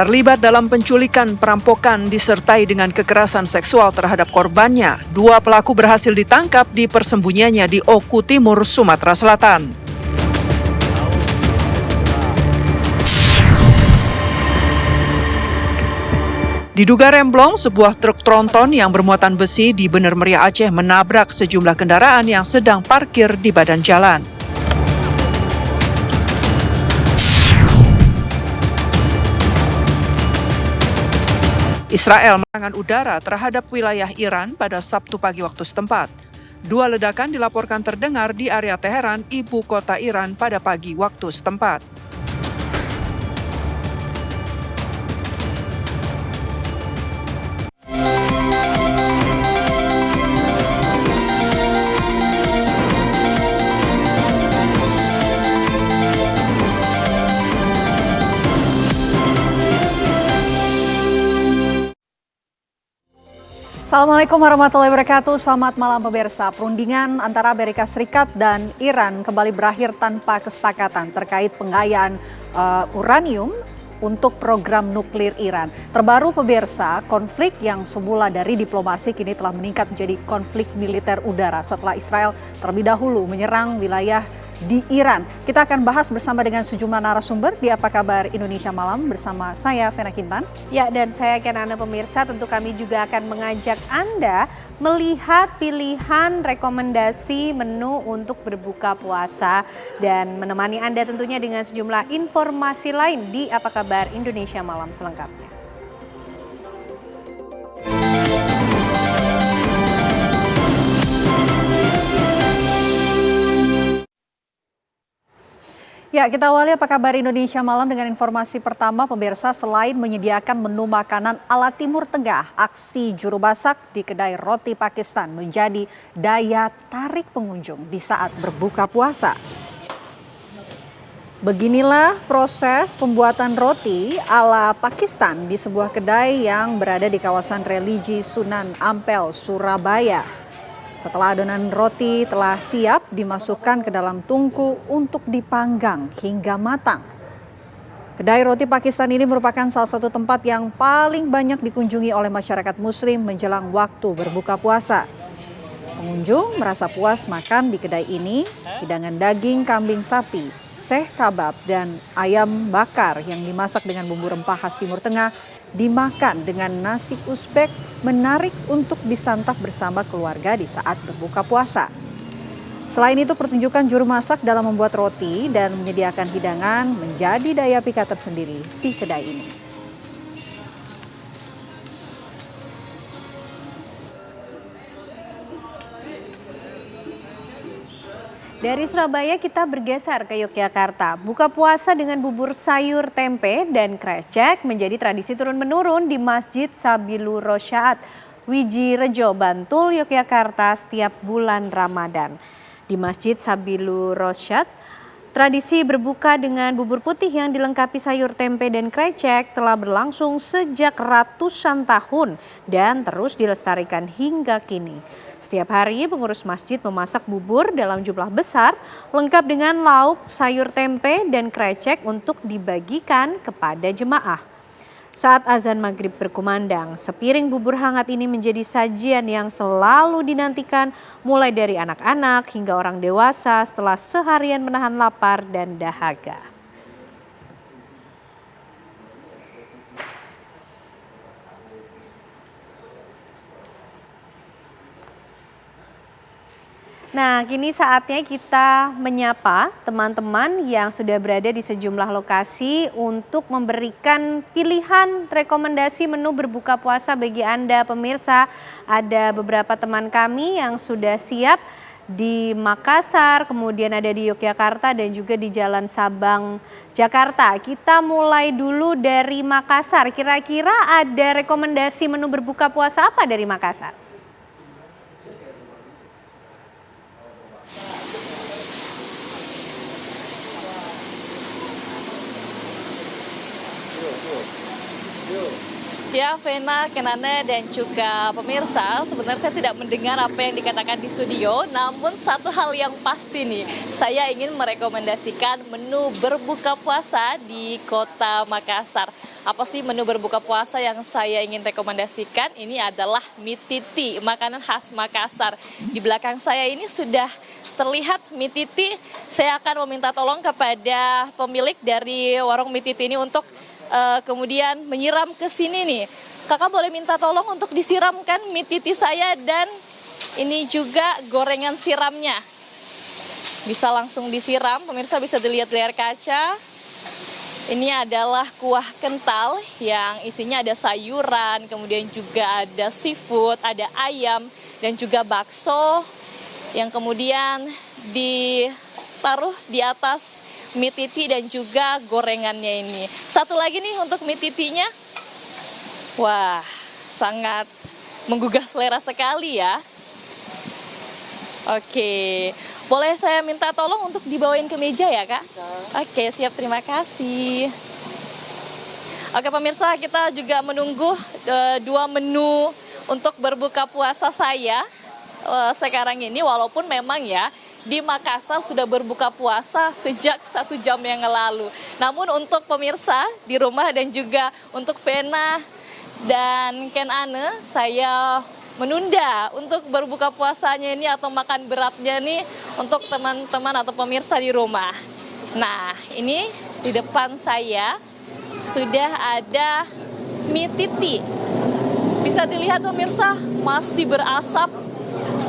Terlibat dalam penculikan, perampokan, disertai dengan kekerasan seksual terhadap korbannya, 2 pelaku berhasil ditangkap di persembunyiannya di Oku Timur, Sumatera Selatan. Diduga remblong, sebuah truk tronton yang bermuatan besi di Bener Meriah Aceh menabrak sejumlah kendaraan yang sedang parkir di badan jalan. Israel menyerang udara terhadap wilayah Iran pada Sabtu pagi waktu setempat. 2 ledakan dilaporkan terdengar di area Teheran, ibu kota Iran, pada pagi waktu setempat. Assalamualaikum warahmatullahi wabarakatuh. Selamat malam pemirsa. Perundingan antara Amerika Serikat dan Iran kembali berakhir tanpa kesepakatan terkait pengayaan uranium untuk program nuklir Iran. Terbaru pemirsa, konflik yang semula dari diplomasi kini telah meningkat menjadi konflik militer udara setelah Israel terlebih dahulu menyerang wilayah di Iran. Kita akan bahas bersama dengan sejumlah narasumber di Apa Kabar Indonesia Malam bersama saya, Vena Kintan. Ya, dan saya Kenana pemirsa, tentu kami juga akan mengajak Anda melihat pilihan rekomendasi menu untuk berbuka puasa dan menemani Anda tentunya dengan sejumlah informasi lain di Apa Kabar Indonesia Malam selengkapnya. Ya, kita awali Apa Kabar Indonesia Malam dengan informasi pertama pemirsa. Selain menyediakan menu makanan ala Timur Tengah, aksi juru masak di kedai roti Pakistan menjadi daya tarik pengunjung di saat berbuka puasa. Beginilah proses pembuatan roti ala Pakistan di sebuah kedai yang berada di kawasan religi Sunan Ampel, Surabaya. Setelah adonan roti telah siap, dimasukkan ke dalam tungku untuk dipanggang hingga matang. Kedai roti Pakistan ini merupakan salah satu tempat yang paling banyak dikunjungi oleh masyarakat Muslim menjelang waktu berbuka puasa. Pengunjung merasa puas makan di kedai ini, hidangan daging kambing sapi, seh kabab, dan ayam bakar yang dimasak dengan bumbu rempah khas Timur Tengah dimakan dengan nasi Uzbek, menarik untuk disantap bersama keluarga di saat berbuka puasa. Selain itu, pertunjukan juru masak dalam membuat roti dan menyediakan hidangan menjadi daya pikat tersendiri di kedai ini. Dari Surabaya kita bergeser ke Yogyakarta. Buka puasa dengan bubur sayur tempe dan krecek menjadi tradisi turun-menurun di Masjid Sabilur Rosyad, Wijirejo, Bantul, Yogyakarta setiap bulan Ramadan. Di Masjid Sabilur Rosyad, tradisi berbuka dengan bubur putih yang dilengkapi sayur tempe dan krecek telah berlangsung sejak ratusan tahun dan terus dilestarikan hingga kini. Setiap hari pengurus masjid memasak bubur dalam jumlah besar lengkap dengan lauk, sayur tempe, dan krecek untuk dibagikan kepada jemaah. Saat azan maghrib berkumandang, sepiring bubur hangat ini menjadi sajian yang selalu dinantikan mulai dari anak-anak hingga orang dewasa setelah seharian menahan lapar dan dahaga. Nah, kini saatnya kita menyapa teman-teman yang sudah berada di sejumlah lokasi untuk memberikan pilihan rekomendasi menu berbuka puasa bagi Anda pemirsa. Ada beberapa teman kami yang sudah siap di Makassar, kemudian ada di Yogyakarta dan juga di Jalan Sabang, Jakarta. Kita mulai dulu dari Makassar. Kira-kira ada rekomendasi menu berbuka puasa apa dari Makassar? Ya, Vena, Kenana, dan juga pemirsa, sebenarnya saya tidak mendengar apa yang dikatakan di studio, namun satu hal yang pasti nih, saya ingin merekomendasikan menu berbuka puasa di Kota Makassar. Apa sih menu berbuka puasa yang saya ingin rekomendasikan? Ini adalah mie titi, makanan khas Makassar. Di belakang saya ini sudah terlihat mie titi. Saya akan meminta tolong kepada pemilik dari warung mie titi ini untuk kemudian menyiram ke sini nih. Kakak boleh minta tolong untuk disiramkan mie titi saya, dan ini juga gorengan siramnya. Bisa langsung disiram, pemirsa bisa dilihat di layar kaca. Ini adalah kuah kental yang isinya ada sayuran, kemudian juga ada seafood, ada ayam, dan juga bakso yang kemudian ditaruh di atas mie titi dan juga gorengannya ini. Satu lagi nih untuk mie titinya. Wah, sangat menggugah selera sekali ya. Oke, boleh saya minta tolong untuk dibawain ke meja ya, Kak? Bisa. Oke, siap, terima kasih. Oke pemirsa, kita juga menunggu dua menu untuk berbuka puasa saya sekarang ini, walaupun memang ya di Makassar sudah berbuka puasa sejak 1 jam yang lalu. Namun untuk pemirsa di rumah dan juga untuk Vena dan Ken Ane, saya menunda untuk berbuka puasanya ini atau makan beratnya nih untuk teman-teman atau pemirsa di rumah. Nah, ini di depan saya sudah ada mie titi. Bisa dilihat pemirsa, masih berasap,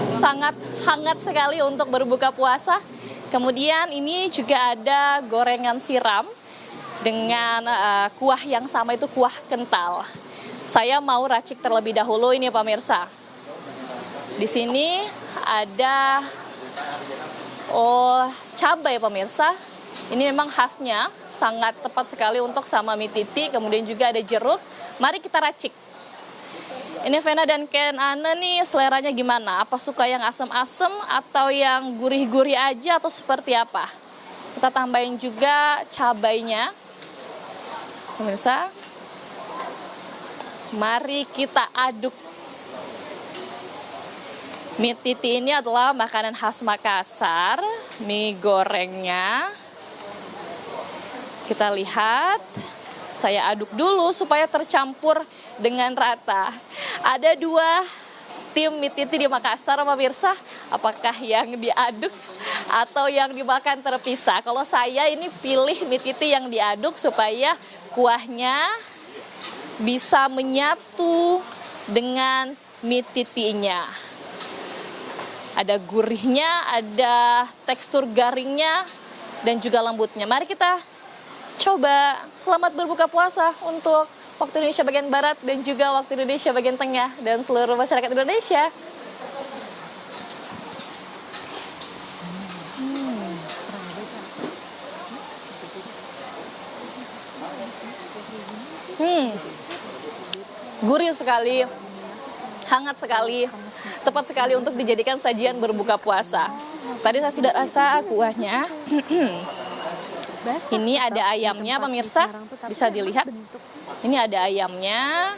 sangat hangat sekali untuk berbuka puasa. Kemudian ini juga ada gorengan siram dengan kuah yang sama, itu kuah kental. Saya mau racik terlebih dahulu ini pemirsa. Di sini ada cabai pemirsa. Ini memang khasnya, sangat tepat sekali untuk sama mie titi. Kemudian juga ada jeruk. Mari kita racik. Ini Vena dan Ken Ane nih seleranya gimana? Apa suka yang asem-asem atau yang gurih-gurih aja atau seperti apa? Kita tambahin juga cabainya. Pemirsa, mari kita aduk. Mie titi ini adalah makanan khas Makassar, mie gorengnya. Kita lihat, saya aduk dulu supaya tercampur dengan rata. Ada 2 tim mie titi di Makassar pemirsa, apakah yang diaduk atau yang dimakan terpisah? Kalau saya ini pilih mie titi yang diaduk supaya kuahnya bisa menyatu dengan mie titinya. Ada gurihnya, ada tekstur garingnya, dan juga lembutnya. Mari kita coba. Selamat berbuka puasa untuk waktu Indonesia bagian Barat dan juga waktu Indonesia bagian Tengah dan seluruh masyarakat Indonesia. Gurih sekali, hangat sekali, tepat sekali untuk dijadikan sajian berbuka puasa. Tadi saya sudah rasa kuahnya. Ini ada ayamnya pemirsa, bisa dilihat. Ini ada ayamnya,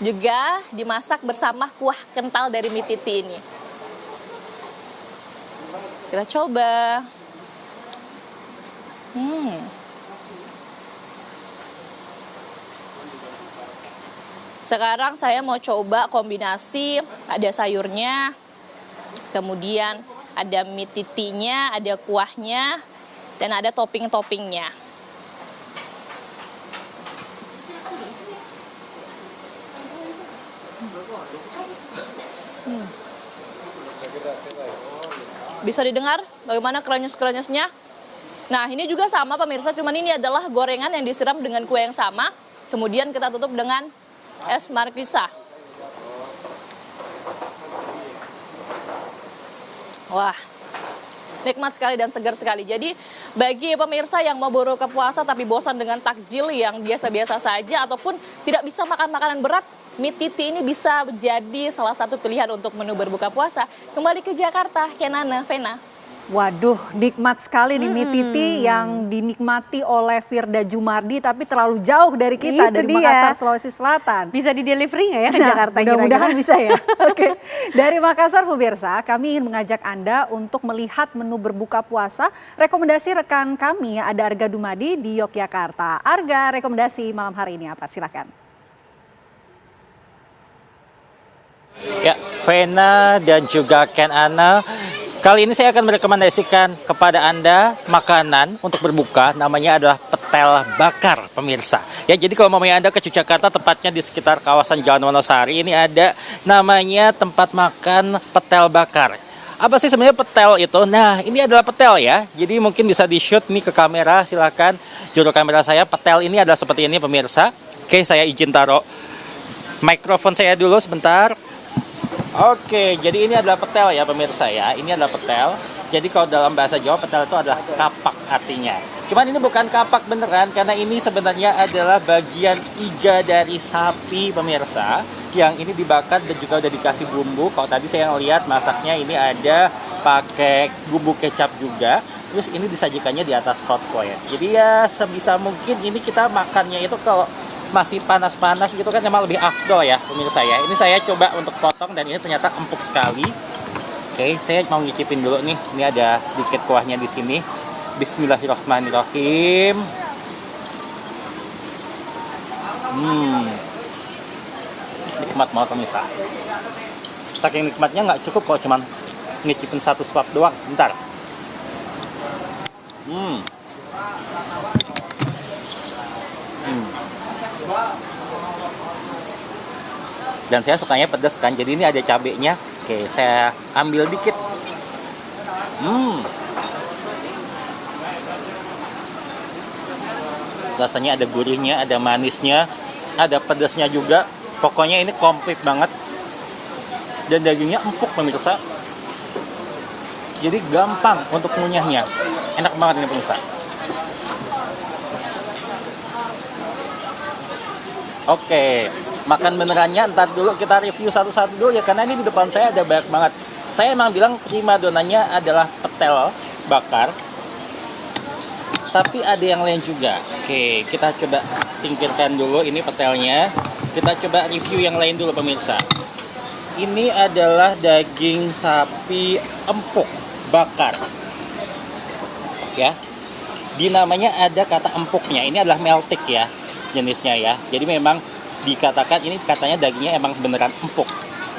juga dimasak bersama kuah kental dari mie titi ini. Kita coba. Sekarang saya mau coba kombinasi, ada sayurnya, kemudian ada mie titinya, ada kuahnya, dan ada topping-toppingnya. Bisa didengar bagaimana krenyes-krenyesnya? Nah, ini juga sama pemirsa, cuman ini adalah gorengan yang disiram dengan kue yang sama. Kemudian kita tutup dengan es markisa. Wah, nikmat sekali dan segar sekali. Jadi bagi pemirsa yang mau berbuka puasa tapi bosan dengan takjil yang biasa-biasa saja ataupun tidak bisa makan makanan berat, mie titi ini bisa menjadi salah satu pilihan untuk menu berbuka puasa. Kembali ke Jakarta, Kenana, Vena. Waduh, nikmat sekali nih mie titi yang dinikmati oleh Firda Jumardi tapi terlalu jauh dari kita, Itu dari dia. Makassar, Sulawesi Selatan. Bisa di delivery nggak ya ke Nah, Jakarta mudah-mudahan kira-kira? bisa ya. Oke, dari Makassar pemirsa, kami ingin mengajak Anda untuk melihat menu berbuka puasa. Rekomendasi rekan kami ada Arga Dumadi di Yogyakarta. Arga, rekomendasi malam hari ini apa? Silakan. Ya, Vena dan juga Ken Ana. Kali ini saya akan merekomendasikan kepada Anda makanan untuk berbuka, namanya adalah petel bakar, pemirsa. Ya, jadi kalau mamanya Anda ke Yogyakarta, tepatnya di sekitar kawasan Jalan Wonosari, ini ada namanya tempat makan petel bakar. Apa sih sebenarnya petel itu? Nah, ini adalah petel ya. Jadi mungkin bisa di-shoot nih ke kamera, silakan juru kamera saya. Petel ini adalah seperti ini, pemirsa. Oke, saya izin taruh mikrofon saya dulu sebentar. Oke, jadi ini adalah petel ya pemirsa ya. Ini adalah petel. Jadi kalau dalam bahasa Jawa petel itu adalah kapak artinya. Cuman ini bukan kapak beneran karena ini sebenarnya adalah bagian iga dari sapi pemirsa. Yang ini dibakar dan juga udah dikasih bumbu. Kalau tadi saya lihat masaknya ini ada pakai bumbu kecap juga. Terus ini disajikannya di atas hot plate. Jadi ya sebisa mungkin ini kita makannya itu kalau masih panas-panas gitu kan memang lebih afdol ya pemirsa ya. Ini saya coba untuk potong dan ini ternyata empuk sekali. Oke, saya mau ngicipin dulu nih. Ini ada sedikit kuahnya di sini. Bismillahirrahmanirrahim. Nikmat banget pemirsa. Saking nikmatnya nggak cukup kalau cuman ngicipin satu suap doang. Bentar. Dan saya sukanya pedas kan, jadi ini ada cabenya. Oke, saya ambil dikit. Rasanya ada gurihnya, ada manisnya, ada pedasnya juga. Pokoknya ini komplit banget. Dan dagingnya empuk pemirsa. Jadi gampang untuk ngunyahnya. Enak banget ini pemirsa. Oke, makan benerannya ntar dulu kita review satu-satu dulu ya, karena ini di depan saya ada banyak banget. Saya emang bilang prima donanya adalah petel bakar, tapi ada yang lain juga. Oke, kita coba singkirkan dulu ini petelnya. Kita coba review yang lain dulu pemirsa. Ini adalah daging sapi empuk bakar. Ya, di namanya ada kata empuknya. Ini adalah meltik ya jenisnya ya. Jadi memang dikatakan ini katanya dagingnya emang beneran empuk.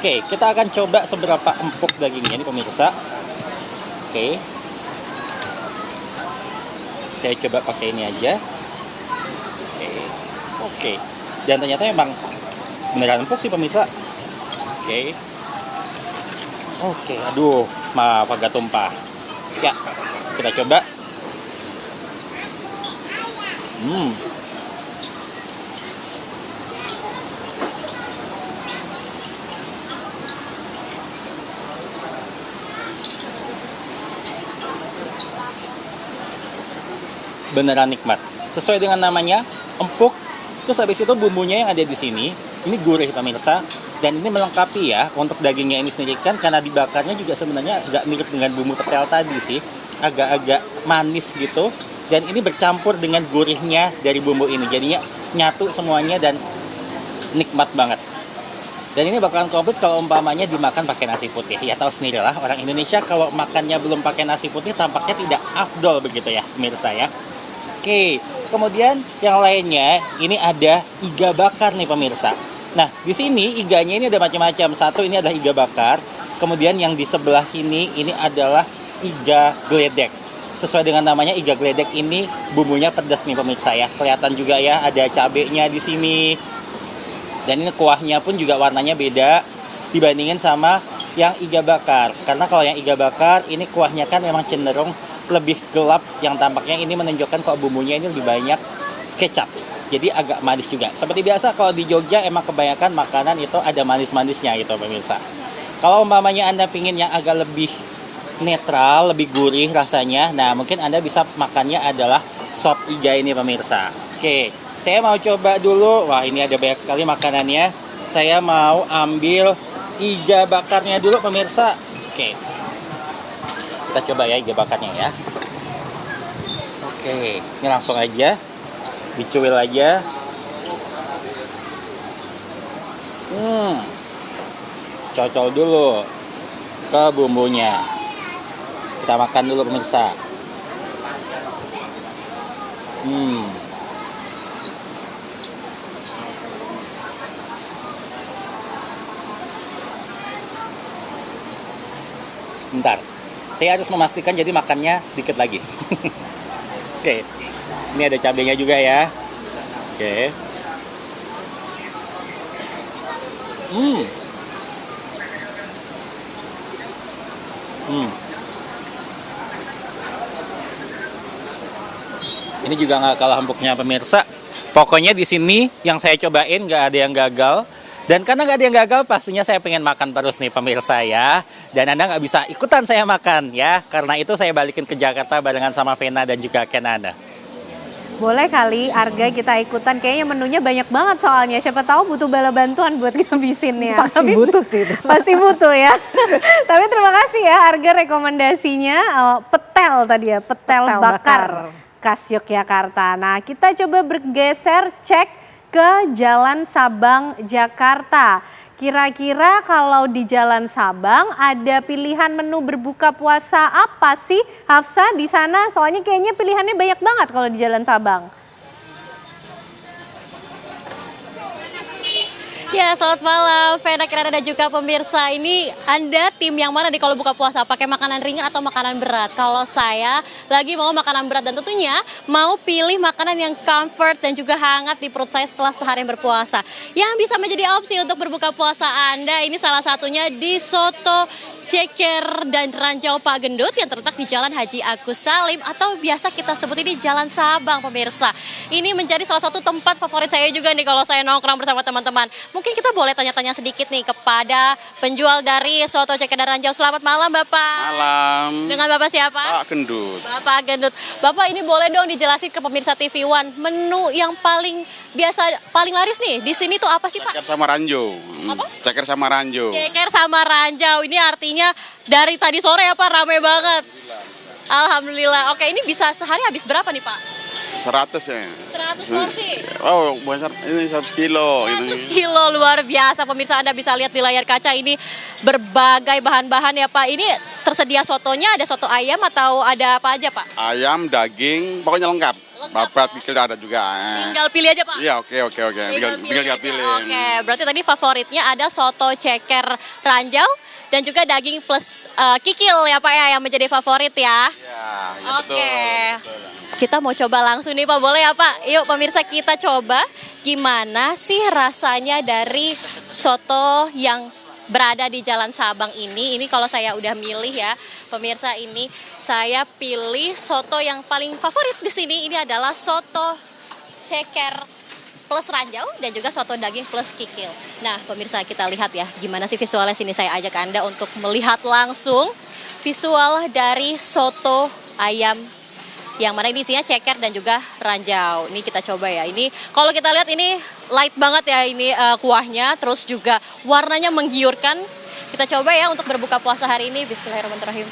Oke, kita akan coba seberapa empuk dagingnya ini pemirsa. Oke. Saya coba pakai ini aja. Oke. Dan ternyata emang beneran empuk sih pemirsa. Oke, aduh, maaf agak tumpah. Ya, kita coba. Beneran nikmat. Sesuai dengan namanya, empuk. Terus habis itu bumbunya yang ada di sini, ini gurih pemirsa. Dan ini melengkapi ya untuk dagingnya ini sendiri kan, karena dibakarnya juga sebenarnya agak mirip dengan bumbu petel tadi sih. Agak-agak manis gitu. Dan ini bercampur dengan gurihnya dari bumbu ini. Jadinya nyatu semuanya dan nikmat banget. Dan ini bakalan komplit kalau umpamanya dimakan pakai nasi putih. Ya tahu sendirilah, orang Indonesia kalau makannya belum pakai nasi putih tampaknya tidak afdol begitu ya pemirsa ya. Oke, kemudian yang lainnya ini ada iga bakar nih pemirsa. Nah, di sini iganya ini ada macam-macam. Satu ini adalah iga bakar. Kemudian yang di sebelah sini ini adalah iga geledek. Sesuai dengan namanya iga geledek ini bumbunya pedas nih pemirsa ya. Kelihatan juga ya ada cabenya di sini. Dan ini kuahnya pun juga warnanya beda dibandingin sama yang iga bakar. Karena kalau yang iga bakar ini kuahnya kan memang cenderung lebih gelap, yang tampaknya ini menunjukkan kalau bumbunya ini lebih banyak kecap. Jadi agak manis juga. Seperti biasa kalau di Jogja emang kebanyakan makanan itu ada manis-manisnya gitu pemirsa. Kalau umpamanya Anda pingin yang agak lebih netral, lebih gurih rasanya, nah mungkin Anda bisa makannya adalah sop iga ini pemirsa. Oke, saya mau coba dulu. Wah, ini ada banyak sekali makanannya. Saya mau ambil iga bakarnya dulu pemirsa. Oke. Kita coba ya iga bakarnya ya. Oke, ini langsung aja dicuil aja. Cocol dulu ke bumbunya. Kita makan dulu pemirsa. Bentar, saya harus memastikan jadi makannya dikit lagi. Oke, ini ada cabenya juga ya. Oke. Ini juga nggak kalah empuknya pemirsa. Pokoknya di sini yang saya cobain nggak ada yang gagal. Dan karena nggak ada yang gagal, pastinya saya pengen makan terus nih pemirsa ya. Dan Anda nggak bisa ikutan saya makan ya. Karena itu saya balikin ke Jakarta barengan sama Vena dan juga Kenana. Boleh kali Arga kita ikutan, kayaknya menunya banyak banget soalnya. Siapa tahu butuh bala bantuan buat ngabisinnya. Pasti butuh sih itu. Pasti butuh ya. Tapi terima kasih ya Arga rekomendasinya. Petel tadi ya, petel bakar khas Yogyakarta. Nah kita coba bergeser cek ke Jalan Sabang, Jakarta. Kira-kira kalau di Jalan Sabang ada pilihan menu berbuka puasa apa sih Hafsa di sana? Soalnya kayaknya pilihannya banyak banget kalau di Jalan Sabang. Ya, selamat malam, Vena, Kirana, dan juga pemirsa. Ini Anda tim yang mana nih kalau buka puasa? Pakai makanan ringan atau makanan berat? Kalau saya lagi mau makanan berat dan tentunya mau pilih makanan yang comfort dan juga hangat di perut saya setelah seharian berpuasa. Yang bisa menjadi opsi untuk berbuka puasa Anda, ini salah satunya di Soto Ceker dan Ranjau Pak Gendut yang terletak di Jalan Haji Agus Salim atau biasa kita sebut ini Jalan Sabang pemirsa. Ini menjadi salah satu tempat favorit saya juga nih kalau saya nongkrong bersama teman-teman. Mungkin kita boleh tanya-tanya sedikit nih kepada penjual dari Soto Ceker dan Ranjau. Selamat malam Bapak. Malam. Dengan Bapak siapa? Pak Gendut. Bapak Gendut. Bapak ini boleh dong dijelasin ke pemirsa TV One menu yang paling laris nih di sini tuh apa sih Pak? Ceker sama ranjau. Apa? Ceker sama ranjau. Ceker sama ranjau, ini artinya dari tadi sore ya Pak, rame banget. Alhamdulillah. Oke, ini bisa sehari habis berapa nih Pak? 100 ya. 100 porsi. Oh, besar ini 100 kilo. 100 kilo, luar biasa. Pemirsa Anda bisa lihat di layar kaca ini berbagai bahan-bahan ya Pak. Ini tersedia sotonya, ada soto ayam atau ada apa aja Pak? Ayam, daging, pokoknya lengkap. Babat kikil ada juga. Tinggal pilih aja Pak. Iya, oke. Tinggal pilih. Oke, berarti tadi favoritnya ada soto ceker ranjau dan juga daging plus kikil ya Pak ya yang menjadi favorit ya. Iya, Oke. betul. Kita mau coba langsung nih Pak, boleh ya Pak? Yuk pemirsa kita coba gimana sih rasanya dari soto yang berada di Jalan Sabang ini. Ini kalau saya udah milih ya pemirsa, ini saya pilih soto yang paling favorit di sini. Ini adalah soto ceker plus ranjau dan juga soto daging plus kikil. Nah pemirsa kita lihat ya gimana sih visualnya, sini saya ajak Anda untuk melihat langsung visual dari soto ayam yang mana ini isinya ceker dan juga ranjau. Ini kita coba ya. Ini kalau kita lihat ini light banget ya ini kuahnya, terus juga warnanya menggiurkan. Kita coba ya untuk berbuka puasa hari ini. Bismillahirrahmanirrahim.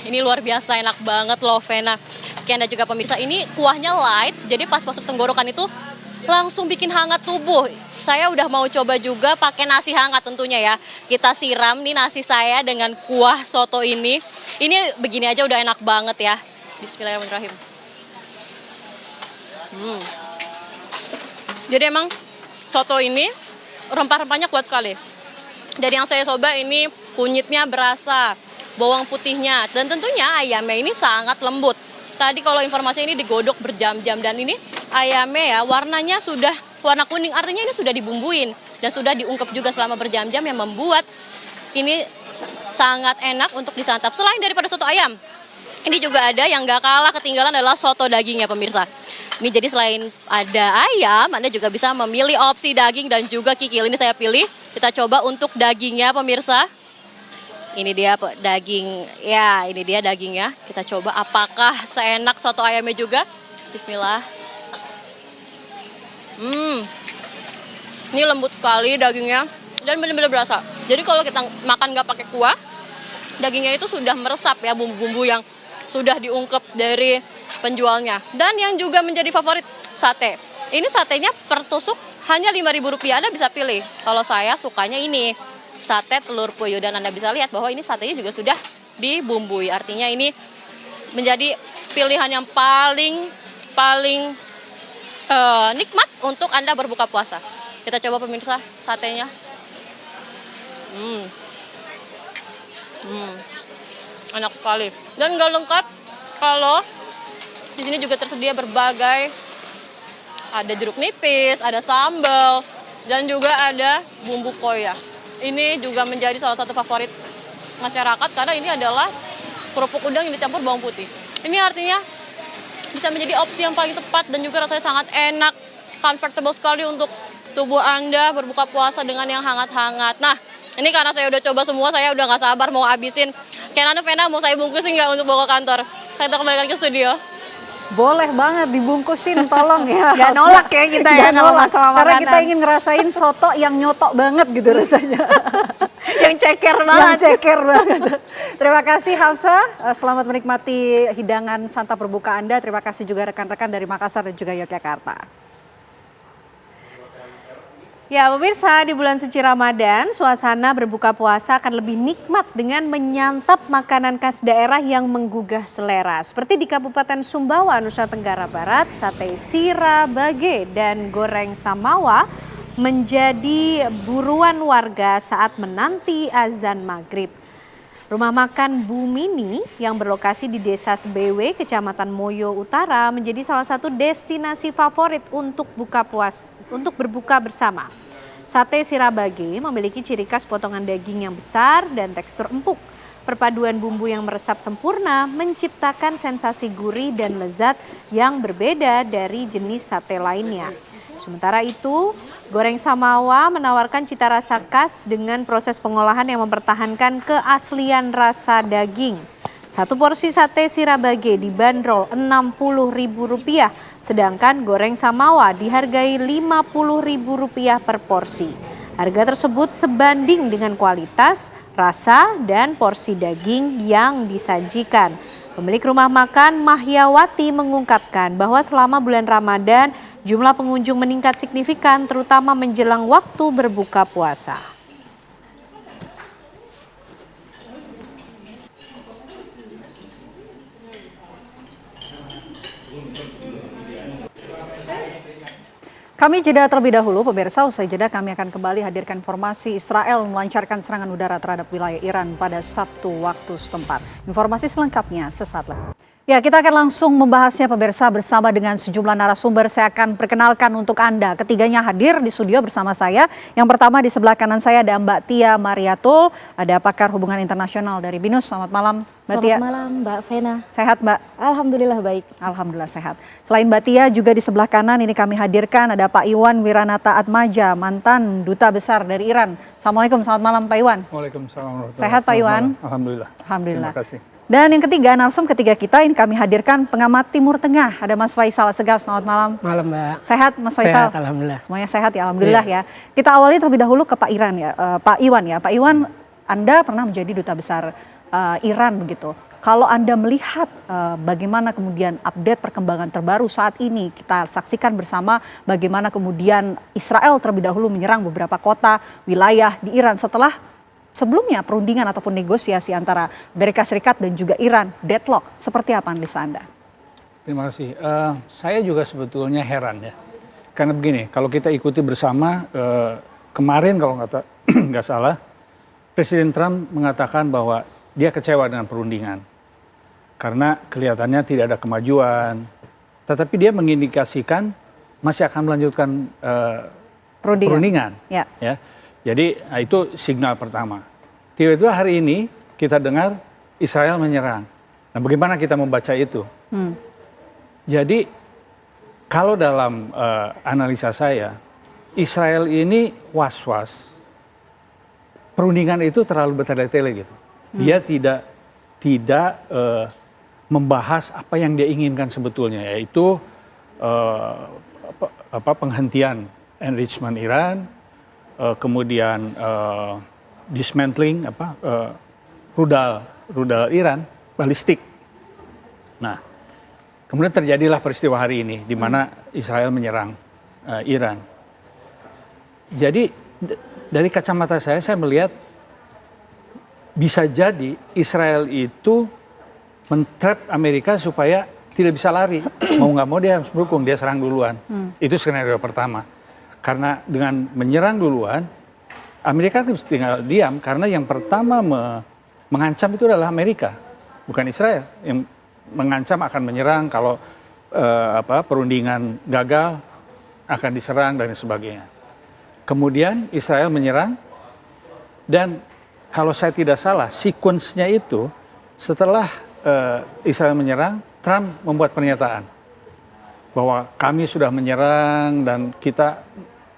Ini luar biasa enak banget loh Vena. Oke, Anda juga pemirsa, ini kuahnya light, jadi pas masuk tenggorokan itu langsung bikin hangat tubuh. Saya udah mau coba juga pakai nasi hangat tentunya ya. Kita siram nih nasi saya dengan kuah soto ini. Ini begini aja udah enak banget ya. Bismillahirrahmanirrahim. Jadi emang soto ini rempah-rempahnya kuat sekali. Dari yang saya coba ini kunyitnya berasa, bawang putihnya, dan tentunya ayamnya ini sangat lembut. Tadi kalau informasi ini digodok berjam-jam dan ini ayamnya ya warnanya sudah warna kuning, artinya ini sudah dibumbuin dan sudah diungkep juga selama berjam-jam yang membuat ini sangat enak untuk disantap. Selain daripada soto ayam, ini juga ada yang gak kalah ketinggalan adalah soto dagingnya pemirsa. Ini jadi selain ada ayam, Anda juga bisa memilih opsi daging dan juga kikil. Ini saya pilih, kita coba untuk dagingnya pemirsa. Ini dia daging, ya ini dia dagingnya. Kita coba apakah seenak soto ayamnya juga. Bismillah. Ini lembut sekali dagingnya. dan benar-benar berasa. Jadi kalau kita makan nggak pakai kuah, dagingnya itu sudah meresap ya bumbu-bumbu yang sudah diungkep dari penjualnya. Dan yang juga menjadi favorit, sate. Ini satenya per tusuk hanya Rp5.000, Anda bisa pilih. Kalau saya sukanya ini, sate telur puyuh. Dan Anda bisa lihat bahwa ini satenya juga sudah dibumbui. Artinya ini menjadi pilihan yang paling nikmat untuk Anda berbuka puasa. Kita coba pemirsa satenya. Enak sekali. Dan nggak lengkap kalau di sini juga tersedia berbagai, ada jeruk nipis, ada sambal, dan juga ada bumbu koya. Ini juga menjadi salah satu favorit masyarakat karena ini adalah kerupuk udang yang dicampur bawang putih. Ini artinya bisa menjadi opsi yang paling tepat dan juga rasanya sangat enak, comfortable sekali untuk tubuh Anda berbuka puasa dengan yang hangat-hangat. Nah, ini karena saya udah coba semua, saya udah nggak sabar mau habisin. Kenan Vena, mau saya bungkusin nggak untuk bawa ke kantor? Kita kembalikan ke studio. Boleh banget dibungkusin, tolong ya. Gak nolak ya kita ya Gak kalau nolak, masalah karena makanan. kita ingin ngerasain soto yang nyotok banget gitu rasanya. Yang ceker Yang banget. ceker banget. Terima kasih Hafsa, selamat menikmati hidangan santap berbuka Anda. Terima kasih juga rekan-rekan dari Makassar dan juga Yogyakarta. Ya pemirsa, di bulan suci Ramadan, suasana berbuka puasa akan lebih nikmat dengan menyantap makanan khas daerah yang menggugah selera. Seperti di Kabupaten Sumbawa, Nusa Tenggara Barat, sate sira bage dan goreng samawa menjadi buruan warga saat menanti azan maghrib. Rumah makan Bu Mini yang berlokasi di Desa Sebewe, Kecamatan Moyo Utara menjadi salah satu destinasi favorit untuk berbuka bersama. Sate sira bage memiliki ciri khas potongan daging yang besar dan tekstur empuk. Perpaduan bumbu yang meresap sempurna menciptakan sensasi gurih dan lezat yang berbeda dari jenis sate lainnya. Sementara itu, goreng samawa menawarkan cita rasa khas dengan proses pengolahan yang mempertahankan keaslian rasa daging. Satu porsi sate sira bage dibanderol Rp60.000, sedangkan goreng samawa dihargai Rp50.000 per porsi. Harga tersebut sebanding dengan kualitas, rasa, dan porsi daging yang disajikan. Pemilik rumah makan Mahyawati mengungkapkan bahwa selama bulan Ramadan, jumlah pengunjung meningkat signifikan terutama menjelang waktu berbuka puasa. Kami jeda terlebih dahulu, pemirsa. Usai jeda kami akan kembali hadirkan informasi Israel melancarkan serangan udara terhadap wilayah Iran pada Sabtu waktu setempat. Informasi selengkapnya sesaat lagi. Ya, kita akan langsung membahasnya pemirsa bersama dengan sejumlah narasumber. Saya akan perkenalkan untuk Anda. Ketiganya hadir di studio bersama saya. Yang pertama di sebelah kanan saya ada Mbak Tia Mariatul, ada pakar hubungan internasional dari BINUS. Selamat malam Mbak Tia. Selamat malam Mbak Vena. Sehat Mbak? Alhamdulillah baik. Alhamdulillah sehat. Selain Mbak Tia, juga di sebelah kanan ini kami hadirkan ada Pak Iwan Wiranata Atmaja, mantan Duta Besar dari Iran. Assalamualaikum, selamat malam Pak Iwan. Waalaikumsalam. Sehat Pak Iwan? Alhamdulillah. Alhamdulillah. Terima kasih. Dan yang ketiga, narsum ketiga kita ini kami hadirkan pengamat Timur Tengah. Ada Mas Faisal Segaf, selamat malam. Malam Mbak. Sehat Mas Faisal? Sehat, alhamdulillah. Semuanya sehat ya, alhamdulillah ya. Kita awali terlebih dahulu ke Pak Iran ya, Pak Iwan ya. Pak Iwan, Anda pernah menjadi Duta Besar Iran begitu. Kalau Anda melihat bagaimana kemudian update perkembangan terbaru saat ini, kita saksikan bersama bagaimana kemudian Israel terlebih dahulu menyerang beberapa kota, wilayah di Iran setelah sebelumnya perundingan ataupun negosiasi antara Amerika Serikat dan juga Iran deadlock. Seperti apa analisa Anda? Terima kasih. Saya juga sebetulnya heran ya. Karena begini, kalau kita ikuti bersama, kemarin kalau nggak salah, Presiden Trump mengatakan bahwa dia kecewa dengan perundingan. Karena kelihatannya tidak ada kemajuan. Tetapi dia mengindikasikan masih akan melanjutkan perundingan. Ya. Ya. Jadi itu signal pertama. Tiba-tiba hari ini kita dengar Israel menyerang. Nah, bagaimana kita membaca itu? Jadi kalau dalam analisa saya, Israel ini was-was. Perundingan itu terlalu bertele-tele gitu. Dia tidak membahas apa yang dia inginkan sebetulnya, yaitu penghentian enrichment Iran, kemudian dismantling rudal Iran balistik. Nah, kemudian terjadilah peristiwa hari ini di mana Israel menyerang Iran. Jadi dari kacamata saya melihat bisa jadi Israel itu men-trap Amerika supaya tidak bisa lari. Mau nggak mau dia harus dukung, dia serang duluan. Itu skenario pertama. Karena dengan menyerang duluan, Amerika harus tinggal diam karena yang pertama mengancam itu adalah Amerika, bukan Israel. Yang mengancam akan menyerang kalau perundingan gagal akan diserang dan sebagainya. Kemudian Israel menyerang dan kalau saya tidak salah, sequence-nya itu setelah Israel menyerang, Trump membuat pernyataan bahwa kami sudah menyerang dan kita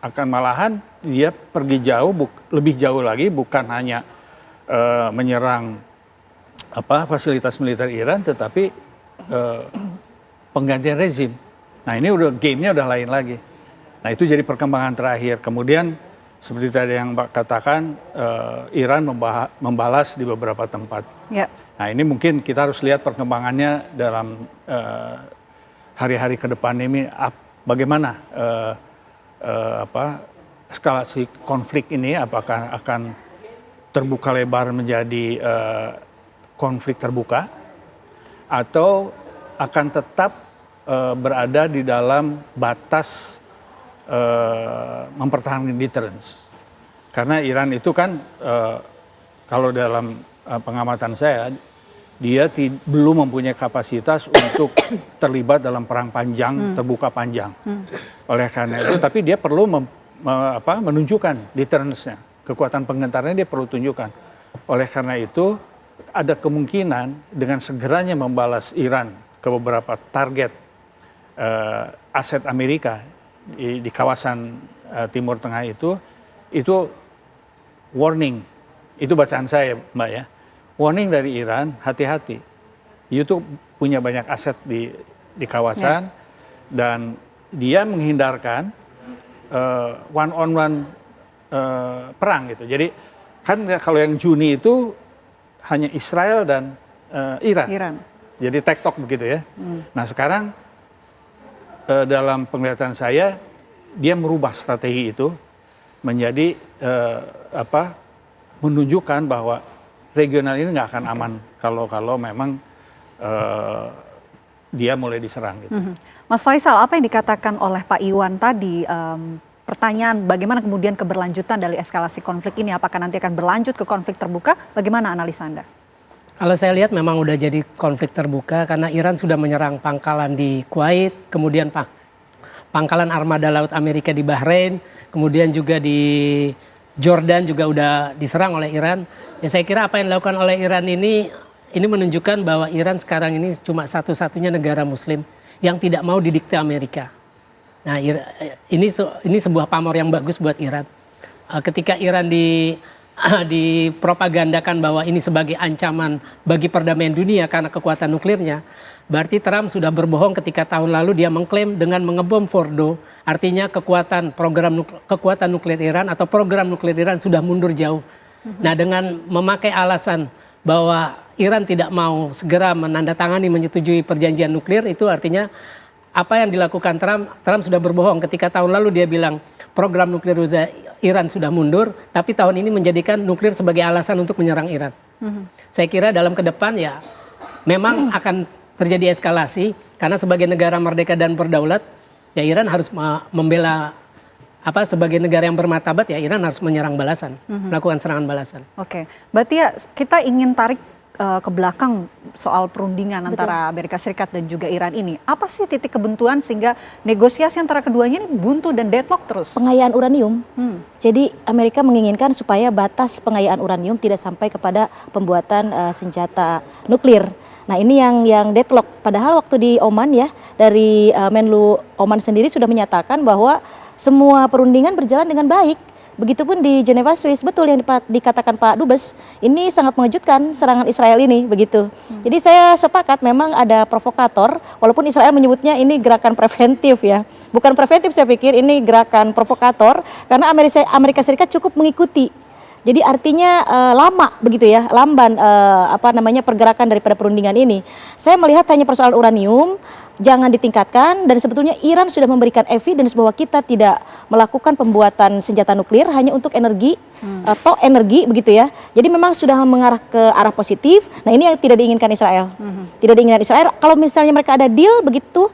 akan malahan dia pergi jauh, lebih jauh lagi, bukan hanya menyerang fasilitas militer Iran, tetapi penggantian rezim. Nah ini udah game-nya udah lain lagi. Nah itu jadi perkembangan terakhir. Kemudian seperti tadi yang Mbak katakan, Iran membalas di beberapa tempat. Ya. Nah ini mungkin kita harus lihat perkembangannya dalam hari-hari ke depan ini, bagaimana eskalasi konflik ini, apakah akan terbuka lebar menjadi konflik terbuka atau akan tetap berada di dalam batas mempertahankan deterrence. Karena Iran itu kan kalau dalam pengamatan saya dia belum mempunyai kapasitas untuk terlibat dalam perang panjang, terbuka panjang. Oleh karena itu, tapi dia perlu menunjukkan deterrence-nya, kekuatan penggentarnya dia perlu tunjukkan. Oleh karena itu, ada kemungkinan dengan segeranya membalas Iran ke beberapa target aset Amerika di kawasan Timur Tengah itu warning. Itu bacaan saya, Mbak ya. Warning dari Iran, hati-hati. YouTube punya banyak aset di kawasan dan dia menghindarkan one-on-one perang gitu. Jadi kan kalau yang Juni itu hanya Israel dan Iran. Jadi tektok begitu ya. Nah sekarang dalam penglihatan saya dia merubah strategi itu menjadi menunjukkan bahwa regional ini nggak akan aman kalau memang dia mulai diserang gitu. Mas Faisal, apa yang dikatakan oleh Pak Iwan tadi, pertanyaan bagaimana kemudian keberlanjutan dari eskalasi konflik ini, apakah nanti akan berlanjut ke konflik terbuka, bagaimana analisa Anda? Kalau saya lihat memang udah jadi konflik terbuka karena Iran sudah menyerang pangkalan di Kuwait, kemudian pangkalan armada laut Amerika di Bahrain, kemudian juga di Jordan juga udah diserang oleh Iran. Ya saya kira apa yang dilakukan oleh Iran ini menunjukkan bahwa Iran sekarang ini cuma satu-satunya negara muslim yang tidak mau didikte Amerika. Nah ini sebuah pamor yang bagus buat Iran. Ketika Iran dipropagandakan bahwa ini sebagai ancaman bagi perdamaian dunia karena kekuatan nuklirnya, berarti Trump sudah berbohong ketika tahun lalu dia mengklaim dengan mengebom Fordo, artinya kekuatan nuklir Iran atau program nuklir Iran sudah mundur jauh. Nah dengan memakai alasan bahwa Iran tidak mau segera menandatangani menyetujui perjanjian nuklir, itu artinya apa yang dilakukan Trump sudah berbohong ketika tahun lalu dia bilang program nuklir Iran sudah mundur, tapi tahun ini menjadikan nuklir sebagai alasan untuk menyerang Iran. Saya kira dalam ke depan ya memang akan terjadi eskalasi karena sebagai negara merdeka dan berdaulat ya Iran harus membela sebagai negara yang bermartabat ya Iran harus menyerang balasan, melakukan serangan balasan. Oke, berarti ya kita ingin tarik ke belakang soal perundingan antara Amerika Serikat dan juga Iran ini. Apa sih titik kebentuan sehingga negosiasi antara keduanya ini buntu dan deadlock terus? Pengayaan uranium. Jadi Amerika menginginkan supaya batas pengayaan uranium tidak sampai kepada pembuatan senjata nuklir. Nah ini yang deadlock. Padahal waktu di Oman ya, dari Menlu Oman sendiri sudah menyatakan bahwa semua perundingan berjalan dengan baik. Begitupun di Geneva, Swiss, betul yang dikatakan Pak Dubes, ini sangat mengejutkan serangan Israel ini, begitu. Jadi saya sepakat memang ada provokator, walaupun Israel menyebutnya ini gerakan preventif ya. Bukan preventif saya pikir, ini gerakan provokator, karena Amerika Serikat cukup mengikuti. Jadi artinya lama begitu ya, lamban pergerakan daripada perundingan ini. Saya melihat hanya persoalan uranium, jangan ditingkatkan, dan sebetulnya Iran sudah memberikan evidence bahwa kita tidak melakukan pembuatan senjata nuklir hanya untuk energi atau energi begitu ya. Jadi memang sudah mengarah ke arah positif. Nah ini yang tidak diinginkan Israel. Tidak diinginkan Israel. Kalau misalnya mereka ada deal begitu,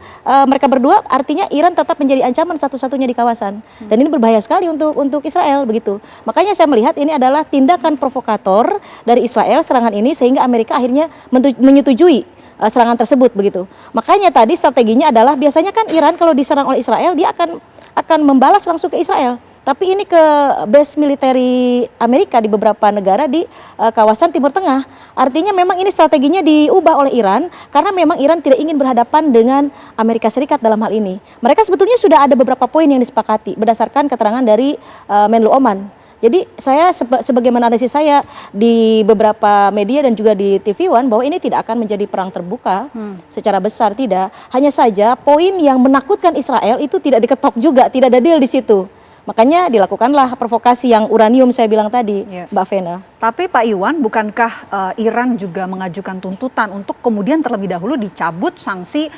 mereka berdua, artinya Iran tetap menjadi ancaman satu-satunya di kawasan. Dan ini berbahaya sekali untuk Israel begitu. Makanya saya melihat ini adalah tindakan provokator dari Israel serangan ini, sehingga Amerika akhirnya menyetujui serangan tersebut begitu. Makanya tadi strateginya adalah biasanya kan Iran kalau diserang oleh Israel dia akan membalas langsung ke Israel. Tapi ini ke base militeri Amerika di beberapa negara di kawasan Timur Tengah. Artinya memang ini strateginya diubah oleh Iran karena memang Iran tidak ingin berhadapan dengan Amerika Serikat dalam hal ini. Mereka sebetulnya sudah ada beberapa poin yang disepakati berdasarkan keterangan dari Menlu Oman. Jadi saya sebagaimana analisis saya di beberapa media dan juga di TV One bahwa ini tidak akan menjadi perang terbuka secara besar, tidak. Hanya saja poin yang menakutkan Israel itu tidak diketok juga, tidak ada deal di situ. Makanya dilakukanlah provokasi yang uranium saya bilang tadi, Mbak Vena. Tapi Pak Iwan, bukankah Iran juga mengajukan tuntutan untuk kemudian terlebih dahulu dicabut sanksi